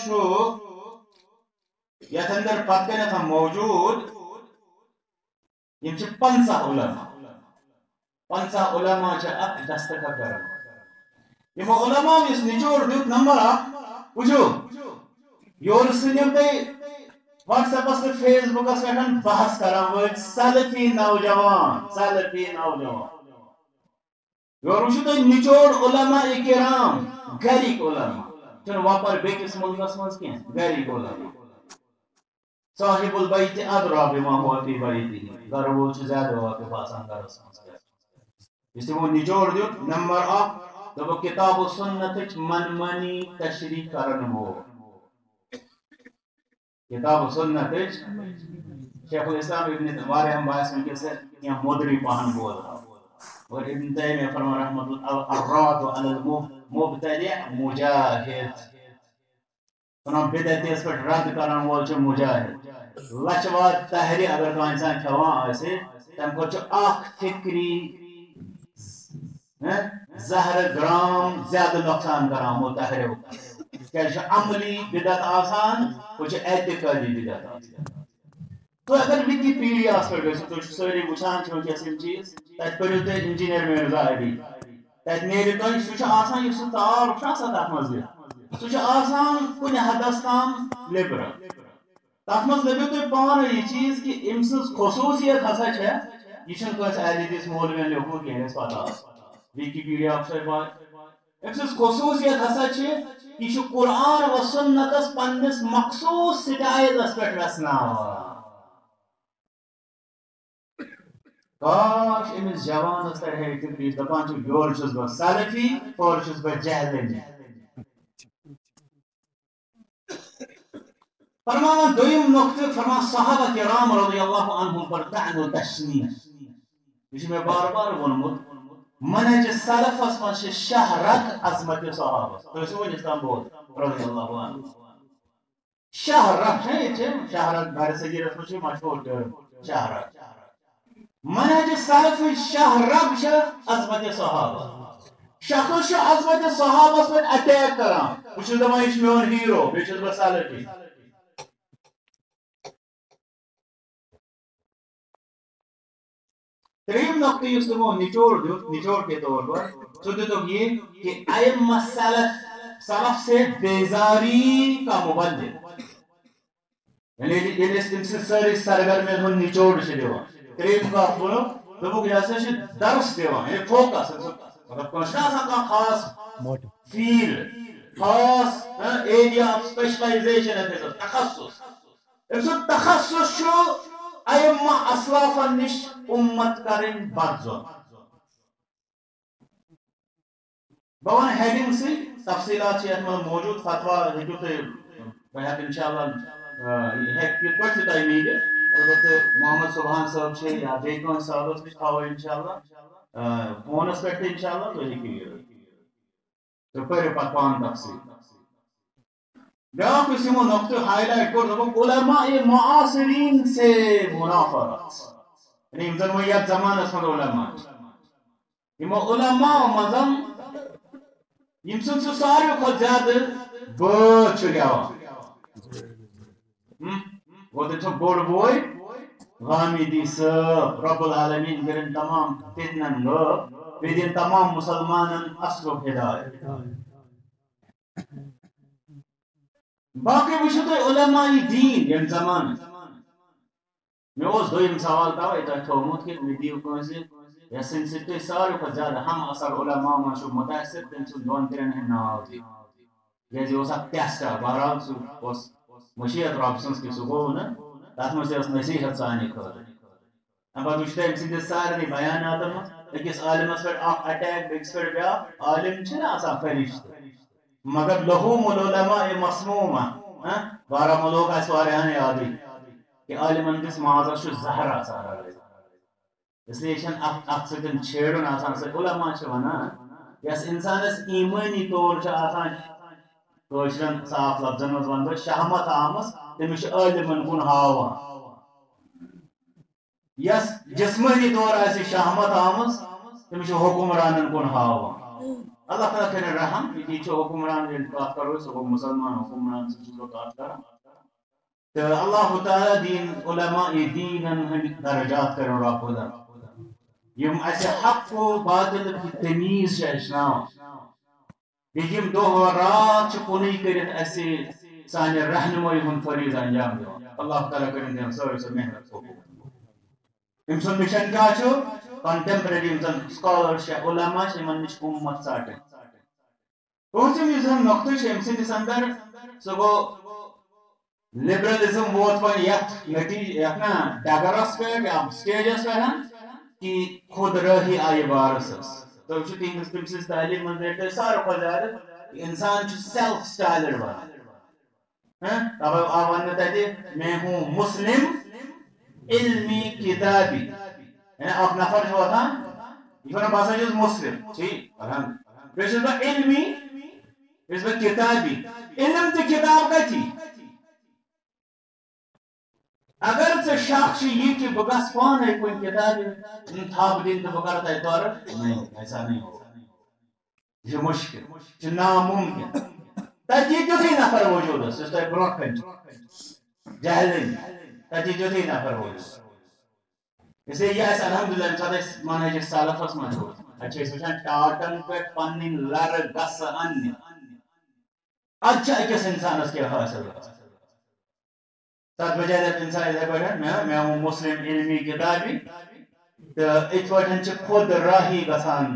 یتھ اندر پتہ کنتھ موجود یم 50 علماء 50 علماء ات دستخط کران یمو علماء اس نچوڑ دیت نمبر وچھو یور سنو تھی واٹس ایپس تو فیس بکس پہ بحث کران سلفی نوجوان یور وچھو تھی نچوڑ علماء کرام گرک علماء چھ وپر بیکس ملکس مز کی گرک علماء صاحب البیت ادرا بما هو فی بیتہ گھر وول زیادہ واقف آسان گھرس مز اس وہ نچوڑ دیت نمبر 1 دب کتاب و سنت منمانی تشریح کرن وہ کتاب و سنت شیخ الاسلام ابن وارے ہم باعث میں کیسے یا مدری پہن بول رہا اور ابن تیمیہ فرما رحمت اللہ الراد علی المبتدع مجاہد سنو بدعت اس پر رد کرن وول چھ مجاہد لچوات تحری اگر کوئی انسان کھوان آسے تم کو چھ اخ فکری زہر گرام زیادہ نقصان کران متحرے کہ عملی بدعت آسان کچھ اعتقادی بدعت آسان تو اگر وکیپیڈیا پر گژھو تو ساری وچھان چھ ونکس یم چیز تت پریو تہ انجینئر مرزا علی تت نیرِ تۄہہِ سُہ چھُ آسان یُس سُہ تار چھُ آسان تتھ منٛز دِتھ سُہ چھُ آسان کُنہِ حدس تام لِبرل تتھ منٛز لٔبِو تۄہہِ پانے یہ چیز کہ أمۍ سٕنٛز خصوٗصیت ہسا چھےٚ یہ چھُنہٕ کٲنٛسہِ اہل حدیث مولوین لیوکھمُت کینٛہہ ییٚلہِ پتہ آسہِ وکیپیڈیا چھِ پاے أمۍ سٕنٛز خصوٗصیت ہسا چھِ یہ چھُ قرآن و سنتس پننس مخصوص سٹائلس پٮ۪ٹھ ویسناوان کاش امس جوانس ترہے فکر دپان یور چھس بہ سلفی اور چھس بہ جہلمی فرمان دویم نقطہ فرمان صحابہ کرام رضی اللہ عنہم پر طعن و تشنیع یہ میں بار بار ونمت منہج سلفس من شہرت عظمت صحابہ تو اس وجہ اسلام بہت رضی اللہ عنہ شہرت ہے یہ شہرت بھر سگیرت میں مشہور شہرت منہج سلف شہرت عظمت صحابہ شخص عظمت صحابہ پر اٹیک کران وچ دپان یہ میون ہیرو بیچ بہ سلفی تریم نقطہ اس کو نچوڑ کے طور پر سو دیتو یہ کہ ائمہ سلف سے بیزاری کا مبلغ یعنی ان سے ساری سرگرمیوں ہن نچوڑ سے دیوان تریم کا بولو دبو کہ ایسا درس دیوان یعنی فوکس مطلب کنشنا سا خاص فیلڈ خاص ایریا آف اسپیشلائزیشن ہے تخصص امس تخصص شو ائمہ اسلافن نش امت کرن بدزن بہن ہیڈنگ سے تفصیلات موجود فتوا ہیکو تہ بہت انشاءاللہ ہیک پتہ تہ میل البتہ محمد سبحان صاحب سے یا بیٚیہِ کٲنٛسہِ صاحبس نش تھاوو انشاءاللہ فونس پٮ۪ٹھ تہ انشاءاللہ تُہۍ ہیٚکِو یہ تُہۍ پٔرِو پتہٕ پانہٕ تفصیل بیاکھ یُس یِمو نقطہ ہائی لائٹ کوٚر دوٚپُکھ علماء معاصرین سے منافرت یعنی یِم زن وۄنۍ یتھ زمانس منٛز علماء یِمو علماء منٛز یِم سُنٛد سُہ ساروی کھۄتہٕ زیادٕ بٲتھ چھُ گٮ۪وان گوٚو تٔمۍ سُنٛد بوٚڑ بوے غامدی صٲب رب العالمین کٔرِنۍ تمام فتنن غٲب بیٚیہِ دِنۍ تمام مسلمانن اصلُک ہدایت باقی وچھو تُہۍ علماء دین ییٚمہِ زمانہٕ مےٚ اوس دوٚیِم سوال تَوَے تۄہہِ تھوٚومُت کہِ مےٚ دِیِو کٲنٛسہِ یَتھ سٕنٛدِ سۭتۍ تُہۍ ساروی کھۄتہٕ زیادٕ ہم اثر علماء منٛز چھُو مُتٲثر تٔمۍ سُنٛد دۄن ترٛٮ۪ن ہٕنٛدۍ ناو دِیِو کیٛازِ یہِ اوس اکھ ٹیسٹ بہرحال سُہ اوس مشیت رۄب سٕنٛز کہِ سُہ گوٚو نہٕ تتھ منٛز تہِ ٲس نصیحت سانہِ خٲطرٕ اَمہِ پتہٕ وٕچھ تٔمۍ سٕنٛدِس سارنٕے بیاناتن منٛز أکِس عالمس پٮ۪ٹھ اکھ اٹیک بیٚکِس پٮ۪ٹھ بیٛاکھ عالم چھِنہ آسان فرشتہٕ مگر لحوم العلماء مسمومہ بارہمولہُک آسہِ واریاہن یادٕے کہ عالمن کِس مازس چھُ زہر آسان رلٲوِتھ اس لیے چھنہٕ اتھ سۭتۍ چھیڑُن آسان سۭتۍ علماء چھِ ونان یس انسانس ایمٲنی طور چھُ آسان کٲشرٮ۪ن صاف لفظن منٛز ونہٕ بہٕ شہمت آمٕژ تٔمِس چھُ عالمن کُن ہاوان یس جسمٲنی طور آسہِ شہمت آمٕژ تٔمِس چھُ حکمرانن کُن ہاوان اللہ تعالیٰ کٔرِنۍ رحم ییٚتہِ چھُ حکمران ییٚلہِ کتھ کرو سُہ گوٚو مُسلمان حکمران سۭتۍ چھُس بہٕ کتھ کران تہٕ اللہ تعالیٰ دِیِن علماء دیٖنن ہٕنٛدۍ درجات کٔرِنۍ رۄب العالمیٖن یم اسہِ حق و باطل کی تمیٖز چھِ ہیٚچھناوان بیٚیہِ یِم دۄہ رات چھِ کُنُے کٔرِتھ اسہِ سانہِ رہنمٲیی ہُنٛد فریٖض انجام دِوان اللہ تعالیٰ کٔرِنۍ تِم سٲری سۄ محنت قبوٗل أمۍ سُنٛد مِشن کیٛاہ چھُ کنٹمپرری یِم زن سکالر چھِ علما چھِ یِمن نِش اُمت ژٹٕنۍ پوٗنٛژِم یُس زن نۄقطہٕ چھُ أمۍ سٕنٛدِس اندر سُہ گوٚو لبرلزم ووت وۄنۍ یتھ نا ڈگرس پٮ۪ٹھ یا سٹیجس پٮ۪ٹھ کہ خود رٲہی آیہِ بارس ٲس تُہۍ وٕچھِو تٔمۍ سٕنٛز تعلیٖم منٛز بیٹھۍ ساروی کھۄتہٕ زیادٕ انسان چھُ سیلف سٹایلڈ بنان تَوے آو وننہٕ تتہِ میں ہوں مسلم علمی کتابی یعنی اکھ نفر چھُ وۄتھان یہِ چھُ ونان بہٕ ہسا چھُس مسلم ٹھیٖک بیٚیہِ چھُس بہٕ علمی بیٚیہِ چھُس بہٕ کتابی علم تہٕ کتاب کتی اگر ژےٚ شک چھُ یہِ کہ بہٕ گژھٕ پانے کُنہِ کتابہِ تھپھ دِنہِ تہٕ بہٕ کرٕ تتہِ پرٕ نہیں ایسا نہیں ہوگا یہ چھُ مشکل یہِ چھُ ناممکن تتہِ یی تیُتھُے نفر وجوٗدس یُس تۄہہِ برونٛہہ کنہِ چھُ جہلمی تتہِ یی تیُتھُے نفر وجوٗدس اس لیے یہ اسہِ الحمدللہ ییٚمہِ ساتہٕ أسۍ منہج سلفس منٛز چھُ اتہِ چھِ أسۍ وٕچھان ٹاٹن پٮ۪ٹھ پنٕنۍ لرٕ گسہٕ اننہِ ادٕ چھُ أکِس انسانس کیٛاہ حٲصِل گژھان تتھ بجائے دپہِ انسان یِتھے پٲٹھۍ میں ہوں مسلم علمی کتابی تہٕ یِتھ پٲٹھۍ چھِ خود راہی گژھان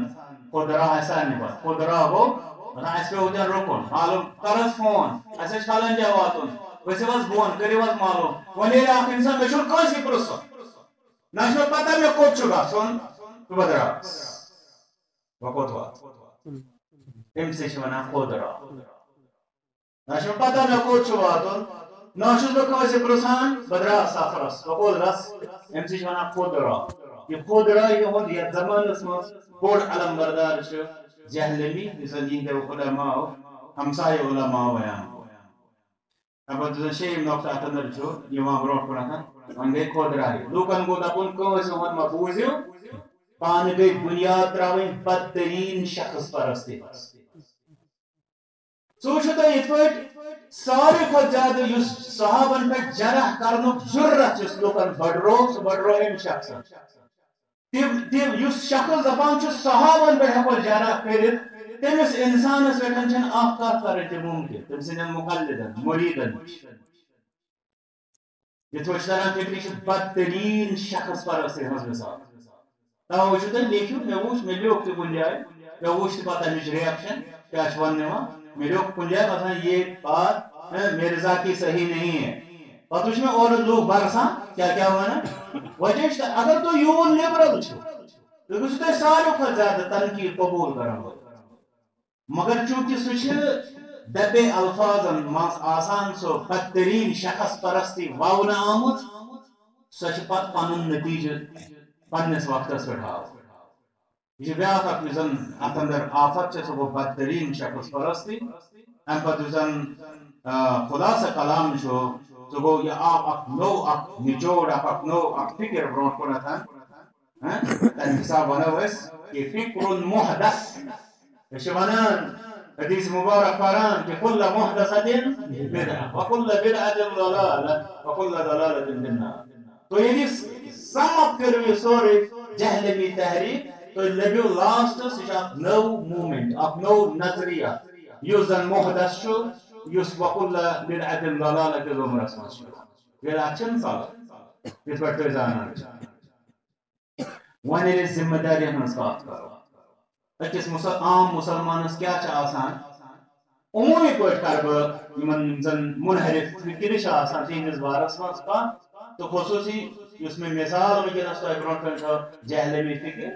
خود راہ آسہِ سارنٕے پتہ خود راہ گوٚو دپان اسہِ پیوٚو وٕنکٮ۪ن رُکُن معلوم کر حظ فون اسہِ چھُ فلٲنۍ جایہِ واتُن ؤسِو حظ بۄن کٔرِو حظ معلوم وۄنۍ ییٚلہِ اکھ انسان مےٚ چھُنہٕ کٲنٛسہِ پرٕژھُن Na şu pata me koç gason kubadra. Vakot wat. Emse şuna kodra. Na şu pata me koç waton. Na şu da koise prosan badra safras. Vakot ras. Emse şuna kodra. Ye kodra ye hod ye zaman asmas. Bol alam bardar şu. Jahlemi misalin de ulama. Hamsay ulama bayan. Apa tu şey nokta atanır şu. Yama brot pernah. Angge kodra. Lukan ko tapun ko se hod mafuzio. پان گئی بنیاد تراوین بدترین شخص پرستی سوچو تو یہ پٹ سارے کھت زیادہ یس صحابن پہ جرح کرنک جرت جس لوکن بڑھرو سو بڑھرو ان شخص یس شخص دپان چھ صحابن پہ ہکو جرح کرت تمس انسانس پہ چھن آفات کرت ممکن تم سن مقلدن مریدن یہ توچ تران فکری چھ بدترین شخص پرستی ہز مثال تو جو لیکھو میں لوگ تو کن جائے وہ پتہ امچ ریئیکشن کیا وننے میں لوگ کن جائے مثلا یہ بات مرزا کی صحیح نہیں ہے پتہ میں اور لوگ برسان کیا ونان وجہ اگر تو یون لبرل چھو تو سارے کھت زیادہ تنقید قبول کران مگر چونکہ سہ دبے الفاظن مز آسان سو بدترین شخص پرستی واؤنہ آمت سہ پتہ پن نتیجہ پنس وقتس پہ آو یہ بیاکھ اک زن ات اندر آفت سہ گو بدترین شخص پرستی ام پتہ زن خلاصہ کلام سہ گو یہ آو اک نو اک نچوڑ اک نو اک فکر برونٹ کُنتھ تمہ حساب ونو اس کہ فکر محدث یہ ونان حدیث مبارک پران کہ کل محدثۃ بدعہ وکل بدعۃ ضلالہ وکل ضلالۃ فی النار تو یہ سم اپ کرو سورے جہلمی تحریک تو لبیو لاسٹ سہ نو مومنٹ اک نو نظریہ یس زن محدث یس وکل بدعۃ ضلالہ کے زمرس مز یہ اچھن سال اس پہ تو زانان ون یل ذمہ داری ہنز کات کرو اکس عام مسلمانس کیا آسان عمومی پہ کر بہن زن منحرف فکر تہندس بارس مز کت تو خصوصی اس میں مثال ونکس تہ برو جہلمی فکر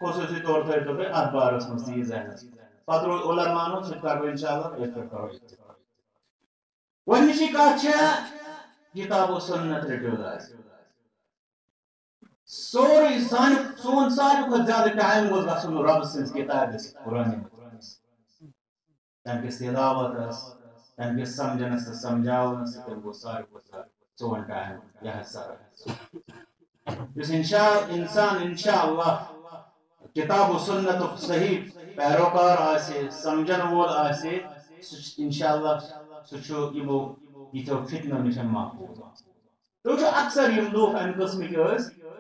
خصوصی طور تھو تھی ات بارس مز تہ ذہنس پتہ روز علماء سہ کرو انشاءاللہ یہ کرو گۄڈنِچی کتھ کتاب و سنت رٹیو سورے سون ساروی کھت زیادہ ٹائم گوس گژھُن رب سٕنٛز کتابس قرآن تمہ کس تلاوتس تمہ کس سمجھنس تو سمجھاونس تم گوس ساروی کھت سون ٹائم یہ سر اس انسان انشاءاللہ کتاب و سنت صحیح پیروکار آسے سمجھن وول آسے انشاءاللہ سہ یمو یتھو فتنو نش محفوظ تو اکثر یم لوگ امہ قسمک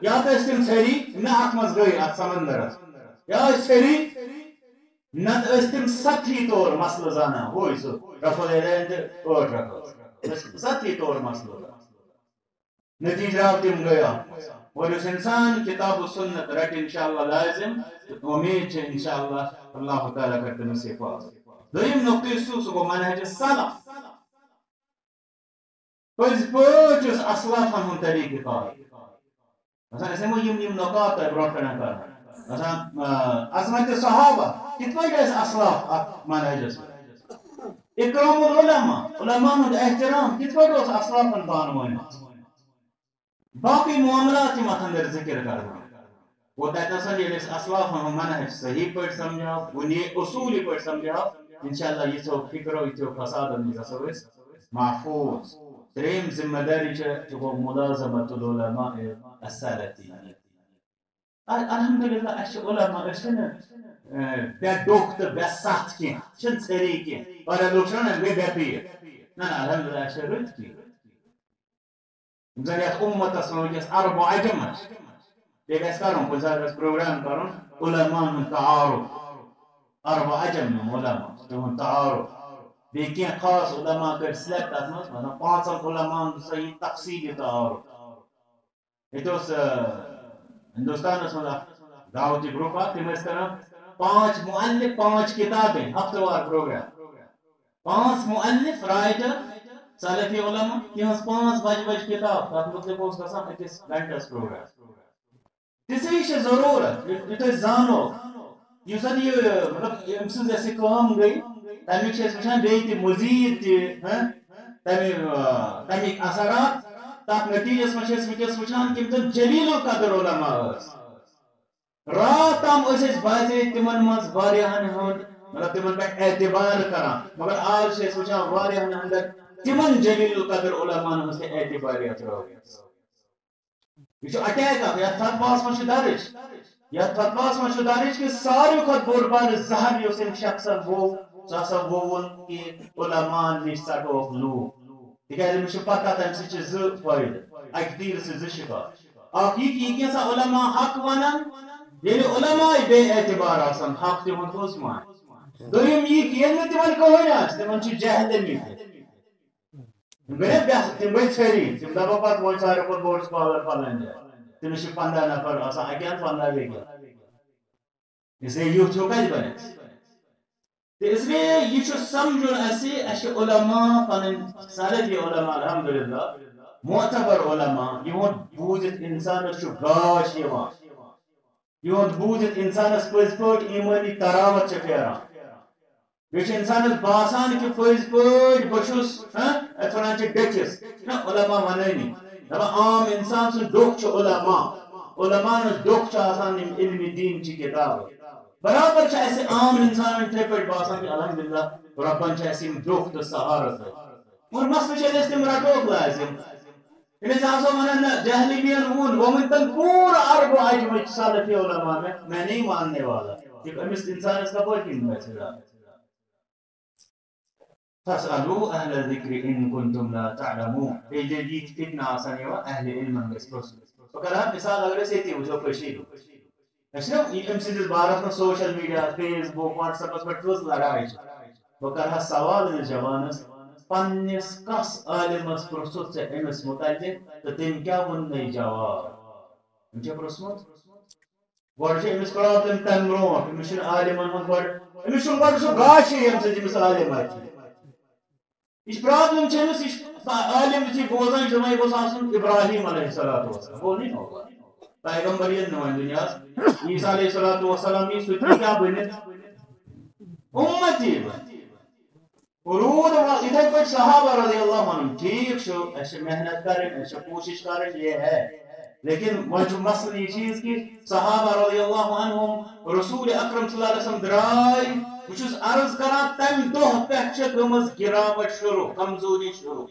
یا تو تم ژھری نہ ات مز گئی ات سمندرس یا ژھری نت تم سطحی طور مسئلہ زانان ہوئی سہ رفع العین ٲٹھ رکعت سطحی طور مسئلہ نتیجہ آو تم گیا اور اس انسان کتاب و سنت رٹ انشاءاللہ لازم امید ہے انشاءاللہ اللہ تعالیٰ کر تمس حفاظت دویم نقطہ سہ گو منہج سلف پز پٲٹھۍ یُس اسلافن ہُنٛد طریقہ کار مثلا أسۍ ہٮ۪مو یِم نقات تۄہہِ برونٛٹھ کَنۍ کرنہٕ مثلا عظمت صحابہ کِتھ پٲٹھۍ ٲسۍ اسلاف اتھ منہجس اکرام العلماء علماء ہُنٛد احترام کِتھ پٲٹھۍ اوس اسلافن پانہٕ ؤنۍ باقی معاملات یِم اتھ اندر ذکر کرنا وہ تتنس ییٚلہِ أسۍ اسلافن ہُنٛد منہج صحیح پٲٹھۍ سمجھاو اصوٗلی پٲٹھۍ سمجھاو انشاءاللہ یِژھو فکرو یِژھو فسادن نِش گژھو أسۍ محفوظ تریم ذمہ داری گو ملازمت العلماء السلفین الحمدللہ اس علماء بے ڈوک تو بے ست کی ژھری کی واریاہ لوگ بے پیر نہ الحمدللہ اس رت کی زن یتھ امتس ونکس عرب و عجم یہ گھس کرن کُنہِ ساتہٕ گژھِ پروگرام کرن علماء ہُنٛد تعارف عرب و عجم علماء تِہُنٛد تعارف بیٚیہِ کینٛہہ خاص علماء کٔرۍ سلیکٹ اتھ منٛز مثلاً پانٛژن علماءن صحیح تفصیلی تعارف ییٚتہِ اوس ہندوستانس منٛز اکھ دعوتی گروپ اکھ تِم ٲسۍ کران 5 مؤلف 5 کتابیں ہفتہٕ وار پروگرام 5 مؤلف رائٹر سلفی علماء تہنٛز 5 بجہِ کتاب تتھ متعلق اوس گژھان أکِس گھنٹس پروگرام تیسری ضرورت یہ زانو یہ مطلب ام سز کام گئی تمیک وچان بیٚیہِ تہِ مزید تمیک اثرات تک نتیجس مجھ ونکس وچان کہ تم جلیل القدر علماء رات تام باضے تمن مز واریاہن ہند مطلب تمن پہ اعتبار کران مگر آج وچان واریاہن اندر تمن جلیل القدر علماء ہز اعتباریت روز یہ اٹیک اخ یتھ فتواس من درج یتھ فتواس من درج کہ ساروی کھت بوڑ بار زہر اس شخصن وہ سا وون کہ علماء نش ژٹوک لوگ تکیاز مجھے پتہ تم سے فائدہ اک تیر سے شفا اخ یہ کیسا علماء حق ونان یعنی علماء بے اعتبار آسان حق تمن کس مان دویم یہ کہ یعنی تمن کہین آس تمن جہل میت تم گئی ژھری تم دپا پتہ وہ ساروی کھت بوڑ سکالر پلان جائے تمس 15 نفر آسان اکیان 15 بیگیا اس لیے یوتھ کت بنے اس لیے یہ سمجھن اس علماء پن سلفی علماء الحمدللہ معتبر علماء یہن بوزت انسانس گاش یہن بوزت انسانس پز پٹ ایمانی تراوت پھیران بیچ انسانس باسان کہ پز پٹ بچس ونان ڈکس علماء ونانی دپان عام انسان سن دکھ علماء علماء دکھ آسان علم دین کی کتاب برابر ایسے عام انسان تھے پہ باسان کہ الحمدللہ ربن ایسی دکھ تو سہارت اور مسئلہ تم رٹوک لازم انہیں آسو ونان جہلی بین ہون ومن تن پورا عرب و عجم سلفی علماء میں نہیں ماننے والا کہ امس انسان اس کا کوئی کن بیٹھے گا فاسألوا اہل الذکر ان کنتم لا تعلمون یہ جدید فتنہ آسان یہ اہل علم انگس پرسل فکر ہم مثال اگر سیتی وچھو پشید ام سندس بارس میں سوشل میڈیا فیس بک واٹس ایپس پہ کس لڑائی بہ کر سوال جوانس پنس کس عالمس پرسوت ے امس متعلق تو تم کیا ون جواب پرسمت گوڑ امس پرابلم تم برو امس عالمن ہند گوڑ امس گوڑ سہ گاش یم سب امس عالم آتی یہ پرابلم امس عالم تھی بوزان جمعہ گوس آسن ابراہیم علیہ السلام وہ نہیں ہوگا پیغمبر یہ نوان دنیا عیسیٰ علیہ السلام یہ سوچی کیا بنت امتی ورود ادھر پہ صحابہ رضی اللہ عنہ ٹھیک شو ایسے محنت کریں ایسے کوشش کریں یہ ہے لیکن وہ جو مسئلہ یہ چیز کی صحابہ رضی اللہ عنہ رسول اکرم صلی اللہ علیہ وسلم درائی وچھس عرض کران تم دو پہ گمز گراوٹ شروع کمزوری شروع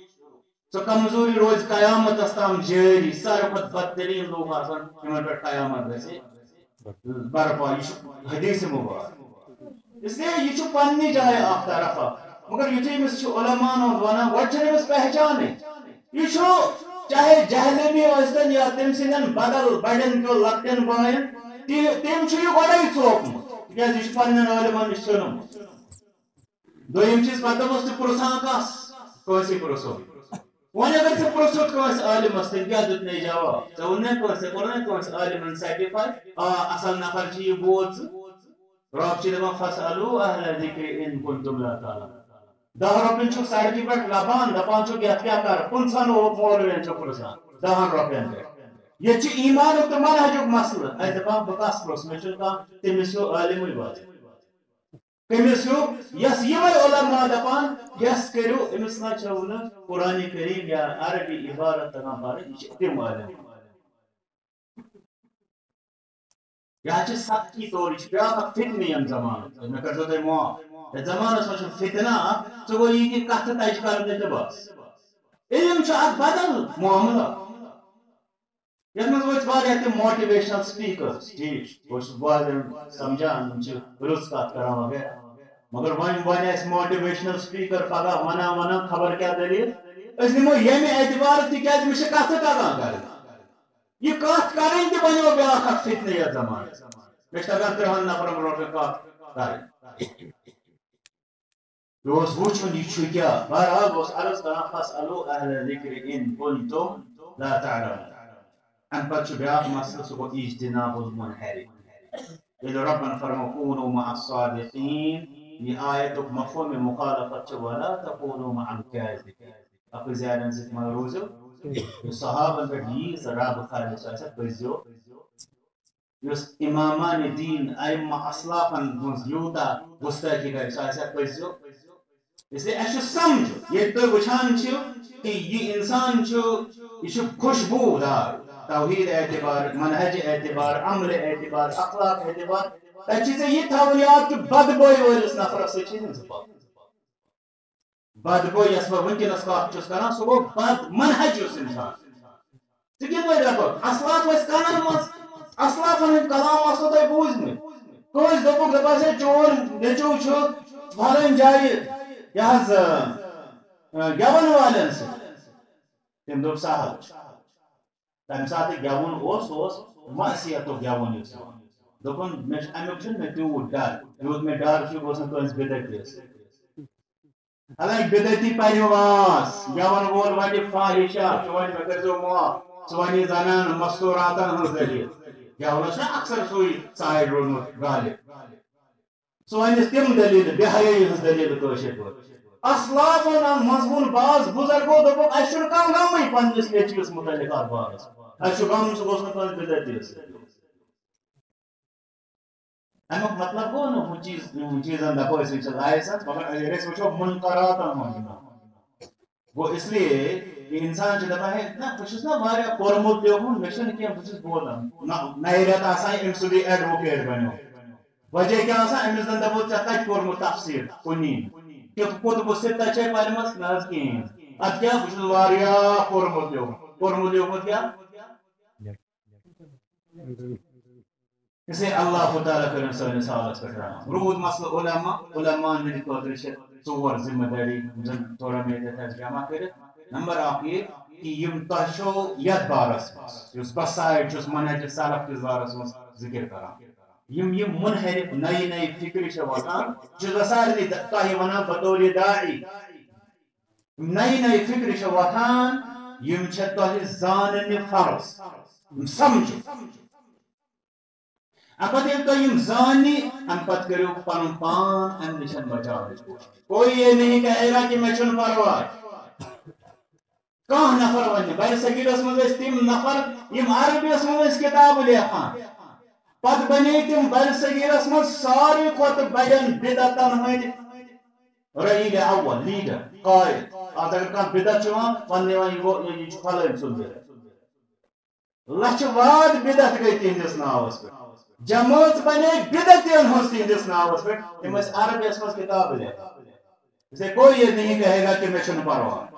سو کمزوری روز قیامت استام جاری سارے کھت بدترین لوگ آسان ہمیں پہ قیامت ویسے برپا یہ حدیث مبارک اس لیے یہ پنی جائے آپ طرفا مگر یہ امس علماء ونان وچن امس پہچان یہ چاہے جہلمی ٲسۍتن یا تم سندین بدل بڑین تو لکٹین بائن تم یہ گۄڈے ژوپمت تکیاز یہ پنن عالمن نش ژھنمت دویم چیز پتہ اوس ژٕ پرژھان کس کٲنٛسے پرژھو وۄنۍ اگر ژٕ پرژھُتھ کٲنٛسہِ عالمس تٔمۍ کیٛاہ دیُتنے جواب ژےٚ ووٚننے کٲنٛسہِ کوٚرنے کٲنٛسہِ عالمن سیٹِفاے اصل نفر چھ یہ بوز رب چھ دپان فاسألوا اہل الذکر ان کنتم لا تعلمون 10 رۄپین چھُ سڑکہِ پٮ۪ٹھ لبان دپان چھُکھ یتھ کیٛاہ کر 15 مولوین چھُ پرژھان 10 رۄپین پٮ۪ٹھ یہ ایمانُک تہٕ منہجُک مسلہٕ اسہِ دپان بہٕ کس پرژھ مےٚ چھُنہٕ کانٛہہ تٔمِس ہیوٗ عالمٕے باسان کٔمِس ہیوٗ یس یِمے علما دپان یس کٔرِو أمِس نہ چھو نہٕ قرآن کریم یا عربی عبارت تگان پرٕنۍ یہِ چھِ تِم عالم یہ چھِ سختی طور یہ بیاکھ اکھ فتنہٕ ییٚمہِ زمانہٕ مےٚ کٔرۍزیو تُہۍ معاف یتھ زمانس منٛز چھُ فتنہ اکھ ژٕ گوٚو یہِ کہِ کتھٕ تجہِ کرنہِ تہٕ بس علم چھُ اکھ بدل معاملہ یتھ منٛز وٲتۍ واریاہ تِم ماٹِویشنل سپیکرز ٹھیک بہٕ چھُس واریاہ سمجھان یِم چھِ رٕژ کتھ کران وغیرہ مگر وۄنۍ آسہِ ماٹِویشنل سپیکر پگاہ ونان خبر کیٛاہ دٔلیٖل أسۍ نِمو ییٚمہِ اعتبار تِکیٛازِ مےٚ چھِ کتھٕ تگان کرٕنۍ یہ کتھ کرٕنۍ تہِ بنیو بیاکھ اکھ فتنہٕ یتھ زمانس مےٚ چھِ تگان 30 نفرن برونٛٹھ کتھ کرٕنۍ یہ اوس وٕچھُن یہِ چھُ کیٛاہ بہرحال بہٕ اوسُس عرض کران فاسألوا اہل الذکر ان کنتم لا تعلمون ام پتہٕ چھُ بیاکھ مسئلہ سُہ گوٚو اجتناب المنحرف ییٚلہِ رۄبن فرمو کوٗنوا مع الصادقین یہ آیتُک مفہوم مخالفت چھِ ولا تکونوا مع الکاذبین اپٕز یارن سۭتۍ ما روٗزِو یہِ صحابن پٮ۪ٹھ ییٖژ رب خٲلِص آسہِ پٔزۍزیو یس امامان دین ائمہ اسلافن ہنز یوتا گستاخی کر سہ پزو اس لیے اس سمجھ یہ تو وچھان کہ یہ انسان یہ خوشبو دار توحید اعتبار منہج اعتبار عمل اعتبار اخلاق اعتبار تجھے یہ تھاون یاد کہ بدبوئی ولس نفرس سے بدبوئی اس پر ونکس کات چس کران سو بد منہج اس انسان ژٕ کِتھ پٲٹھۍ دپکھ اسلاف ٲسۍ کنن منٛز اسلافن ہٕنٛدۍ کلام آسو تۄہہِ بوٗزمٕتۍ کٲنٛسہِ دوٚپُکھ دپان ہے چون نیٚچوٗ چھُ فلٲنۍ جایہِ یہِ حظ گٮ۪ون والٮ۪ن سۭتۍ تٔمۍ دوٚپ سہل چھُ تمہِ ساتہٕ گٮ۪وُن اوس معصیتُک گٮ۪وُن یُس یِوان دوٚپُن مےٚ چھُ امیُک چھُنہٕ مےٚ تیوٗت ڈر یوٗت مےٚ ڈر چھُ بہٕ اوسُس کٲنٛسہِ بِدعتِیَس سۭتۍ حالانکہ بدعتی پنواس گٮ۪ون وول ونہِ فاحشہ سُہ وَنہِ مےٚ کٔرۍزیو معاف سُہ وَنہِ زنان مستوٗراتن ہٕنٛز دٔلیٖل گٮ۪ونس چھُنہ اکثر سُے سایڈ روٗدمُت غالب سُہ وَنٮ۪س تِم دٔلیٖلہٕ بے حیٲیی ہٕنٛز دٔلیٖلہٕ کٲشِر پٲٹھۍ اسلافن مضموٗن باز بُزرگو دوٚپُکھ اَسہِ چھُنہٕ کانٛہہ غمٕے پننِس نیٚچوِس مُتعلِق اتھ بارس اَسہِ چھُ غم سُہ گوٚژھ نہٕ کٲنٛسہِ بدعتِیَس سۭتۍ امیُک مطلب گوٚو نہٕ ہُہ چیٖزن دپو أسۍ چھِ لایسنس مگر اگر أسۍ وٕچھو منکراتن ہُنٛد گوٚو اس لیے انسان چھُ دپان ہے نہ بہٕ چھُس نا واریاہ پوٚرمُت لیوٚکھمُت مےٚ چھُنہٕ کینٛہہ بہٕ چھُس بوزان نَیہِ رٮ۪تہٕ آسان أمۍ سُنٛدُے ایڈوکیٹ بنیو وجہ کیٛاہ آسان أمِس زن دپو ژےٚ کتہِ پوٚرمُت تفصیٖل کُنی کُتبہٕ سِتہ چھے پرمٕژ نہ حظ کِہیٖنۍ ادٕ کیٛاہ بہٕ چھُس واریاہ پوٚرمُت لیوٚکھمُت کیٛاہ اس لیے اللہ تعالیٰ کٔرِنۍ سٲنِس حالس پٮ۪ٹھ رحم روٗد مسلہٕ علماءن ہٕنٛدِ خٲطرٕ چھِ ژور ذمہٕ دٲری زن تھوڑا مےٚ ییٚتٮ۪تھ آسہِ جمع کٔرِتھ نمبر اکھ یہ کہ یم تۄہہِ چھو یتھ بارس منٛز یُس بہٕ سایڈ چھُس منہج سلف کِس بارس منٛز ذکر کران یم منحرف نئی نئی فکر چھِ وۄتھان چھُس بہٕ سارنٕے تۄہہِ ونان بطور داعی نئی نئی فکر چھِ وۄتھان یم چھےٚ تۄہہِ زاننہِ فرض سمجھو اب ییٚلہِ تُہۍ یم زانہِ امہِ پتہٕ کٔرِو پنُن پان امہِ نِش بچاونٕچ کوٗشش کوئی یہ نہیں کہے گا کہ مےٚ چھُنہٕ پرواے کانٛہہ نفر ونہِ بر صغیٖرس منٛز ٲسۍ تِم نفر یم عربیس منٛز ٲسۍ کتابہٕ لیکھان پتہٕ بنے تِم بر صغیٖرس منٛز ساروی کھۄتہٕ بڑٮ۪ن بدعتن ہٕنٛدۍ رئیل اول لیڈر قائد آز اگر کانٛہہ بدعت چھُ یِوان وننہٕ یِوان یہِ چھُ فلٲنۍ سُنٛد بدعت لچھِ واد بدعت گٔے تِہنٛدِس ناوس پٮ۪ٹھ جمٲژ بنے بدعتین ہٕنٛز تِہنٛدِس ناوس پٮ۪ٹھ تِم ٲسۍ عربیس منٛز کتابہٕ لیکھان اس لیے کوئی یہ نہیں کہے گا کہ مےٚ چھُنہٕ پرواے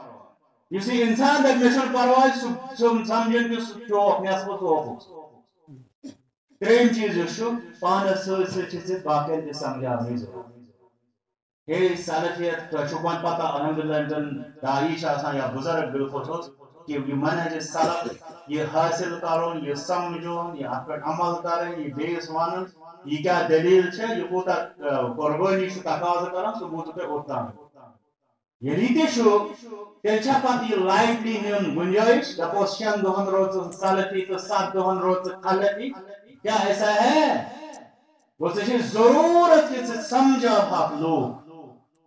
یُس یہِ انسان دپہِ مےٚ چھُنہٕ پرواے سُہ سمجھن کہ سُہ چوک نٮ۪صفہٕ توفُک ترٛیٚیِم چیٖز یُس چھُ پانس سۭتۍ سۭتۍ چھِ ژےٚ باقین تہِ سمجھاونٕچ ضروٗرت ہے سلفیت تۄہہِ چھو وۄنۍ پتہ الحمدللہ یِم زن داعی چھِ آسان یا بُزرگ بالخصوص کہ یہ منہج سلف یہ حاصل کرُن یہ سمجھُن یہ اتھ پٮ۪ٹھ عمل کرٕنۍ یہ بیٚیِس ونُن یہ کیٛاہ دلیٖل چھےٚ یہ کوٗتاہ قۄربٲنی چھُ تقاضہٕ کران سُہ بوٗزِو تُہۍ اوٚتام ییٚلہِ یہِ تہِ چھُ تیٚلہِ چھا پتہٕ یہ لایٹلی نیُن گُنجٲیش دپوس 6 دۄہن روٗد ژٕ سلفی تہٕ 7 دۄہن روٗد ژٕ خلفی کیا ایسا ہے وہ ژےٚ چھے ضروٗرت کہ ژٕ سمجھاوہکھ لوٗکھ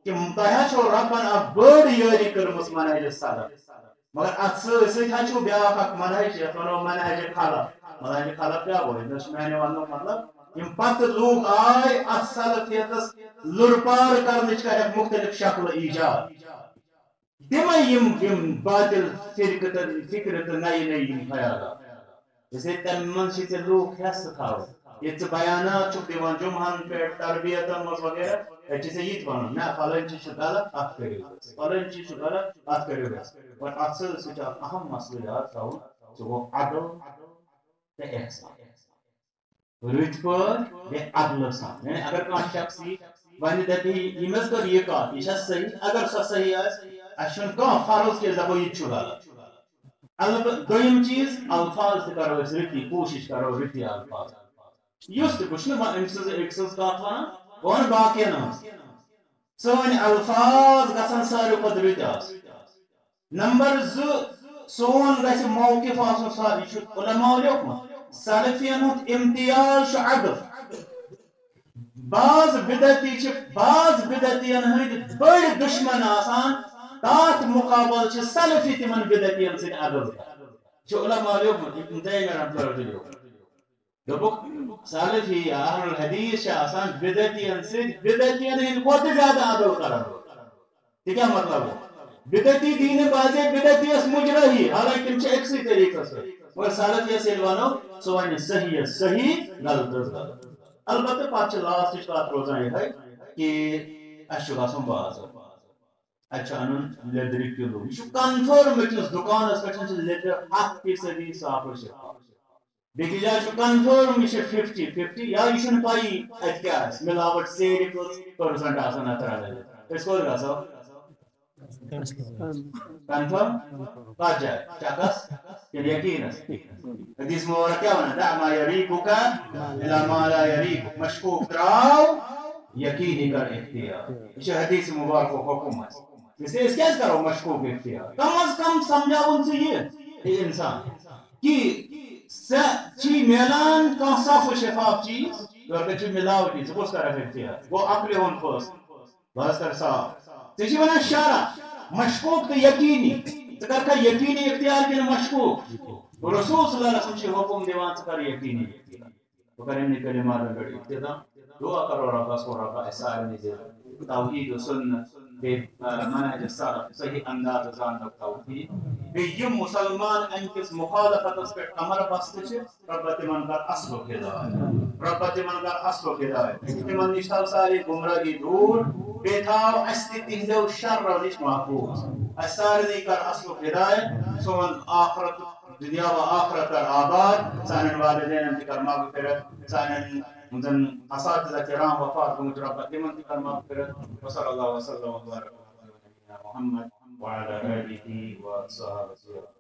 کہ تۄہہِ چھو رۄبن اکھ بٔڑ یٲری کٔرمٕژ منہج سلف مگر اتھ سۭتۍ سۭتۍ چھُ بیاکھ اکھ منہج یتھ ونو منہج خلف کیٛاہ گوٚو یہِ چھُ میانہِ وننُک مطلب یم پتہٕ لوٗکھ آے اتھ سلفیتس لُرپار کرنٕچ کرکھ مختلف شکلہٕ ایجاد تِمے یم باطل فرقہٕ تہٕ فکرٕ تہٕ نَیہِ نَیہِ یم خیالات اس لیے تمہِ منٛز چھِ ژےٚ لوٗکھ حصہٕ تھاوٕنۍ ییٚتہِ ژٕ بیانات چھُکھ دِوان جُمعن پٮ۪ٹھ تربیتن منٛز وغیرہ تتہِ چھِ ژےٚ یہِ تہِ ونُن نہ فلٲنۍ چیٖز چھُ غلط اتھ کٔرِو فلٲنۍ چیٖز چھُ غلط اتھ کٔرِو اور اتھ سۭتۍ سۭتۍ چھُ اکھ اہم مسلہٕ یاد تھاوُن سُہ گوٚو عدل تہٕ احسان رٕتۍ پٲٹھۍ بیٚیہِ عدلہٕ سان یعنی اگر کانٛہہ شخص یی وۄنۍ دپہِ ییٚمِس کٔر یہِ کتھ یہِ چھا صحیح اگر سۄ صحیح آسہِ اسہِ چھُنہٕ کانٛہہ فرض کہِ أسۍ دپو یہِ تہِ چھُ غلط البتہ دوٚیِم چیٖز الفاظ تہِ کرو أسۍ رٕتی کوٗشش کرو رٕتی الفاظ یُس تہِ بہٕ چھُس نہٕ أمۍ سٕنٛز أکۍ سٕنٛز کتھ ونان بہٕ ونہٕ باقین ہٕنٛز سٲنۍ الفاظ گژھن ساروی کھۄتہٕ رٕتۍ آسٕنۍ نمبر 2 سون گژھِ موقف آسُن یہِ چھُ علماء لیوٚکھمُت سلفین ہُنٛد امتیاز چھُ عدل بعض بدعتین ہٕنٛدۍ بٔڑۍ دُشمن آسان تاتھ مقابل چھِ سلفی تِمن بدعتین سۭتۍ عدل کران چھُ علماء لیوٚکھمُت ابن تیمیہ رحمۃ اللہ لیوٚکھمُت دوبک سالفی یا اہل الحدیث سے آسان بدعتین سے بدعتین ان کو زیادہ عدل کرا یہ کیا مطلب ہے بدعتی دین بازے بدعتی اس مجرہی حالانکہ تم ایک سی طریقہ سے اور سالفی سے الوانو سوانی صحیح صحیح غلط غلط البتہ پاچ لاسٹ بات روزان یہ ہے کہ اشو گاسم باز اچھا انن لیدر کلو یہ کنفرم اس دکان اس پہ لیدر 100% صاف و شفاف بیٚیہِ جایہِ چھُ کنفرم یہ 50-50 یا یہ پائی ات کیا ملاوٹ سیری پرسنٹ آسان اتھ رلٲوِتھ أسۍ کوٚت گژھو کنفرم کتھ جایہِ چکس کِنہٕ یقیٖنس حدیث مبارک کیا ونان دع ما یریٖبُک الی ما لا یریٖبُک مشکوک تراو یقینی کر اختیار یہ حدیث مبارک حکم ہے اس لیے کیا کرو مشکوک اختیار کم از کم سمجھاون سے یہ انسان کہ چی میلان کا صاف و شفاف چیز اور کہ ملاوٹی سے کس طرح اختیار وہ عقل ہون پھس بس کر صاف تی ونان شرع مشکوک تو یقینی ژٕ کر کا یقینی اختیار کہ مشکوک رسول صلی اللہ علیہ وسلم حکم دیوان ژٕ کر یقینی اختیار تو کریں کلمات پر اقتداء دعا کرو رب اسو رب اسارنی دے توحید و سنت بے منہج السلف صحیح انداز زان توحید بیم مسلمان انکس مخالفت اس پہ کمر بست چھ رب تمن کر اصل و ہدایت رب تمن کر اصل و ہدایت تمن نشتل ساری گمراہی دور بے تھاو استی تہدو شر و نش محفوظ اسارنی کر اصل و ہدایت سون آخرت دنیا و آخرت کر آباد سانن والدین انتکر مغفرت سانن مدن اساتذہ کرام وفات گمت رب تمن کر مغفرت وصلی اللہ وسلم وبارک علی محمد وعلى آله وصحبه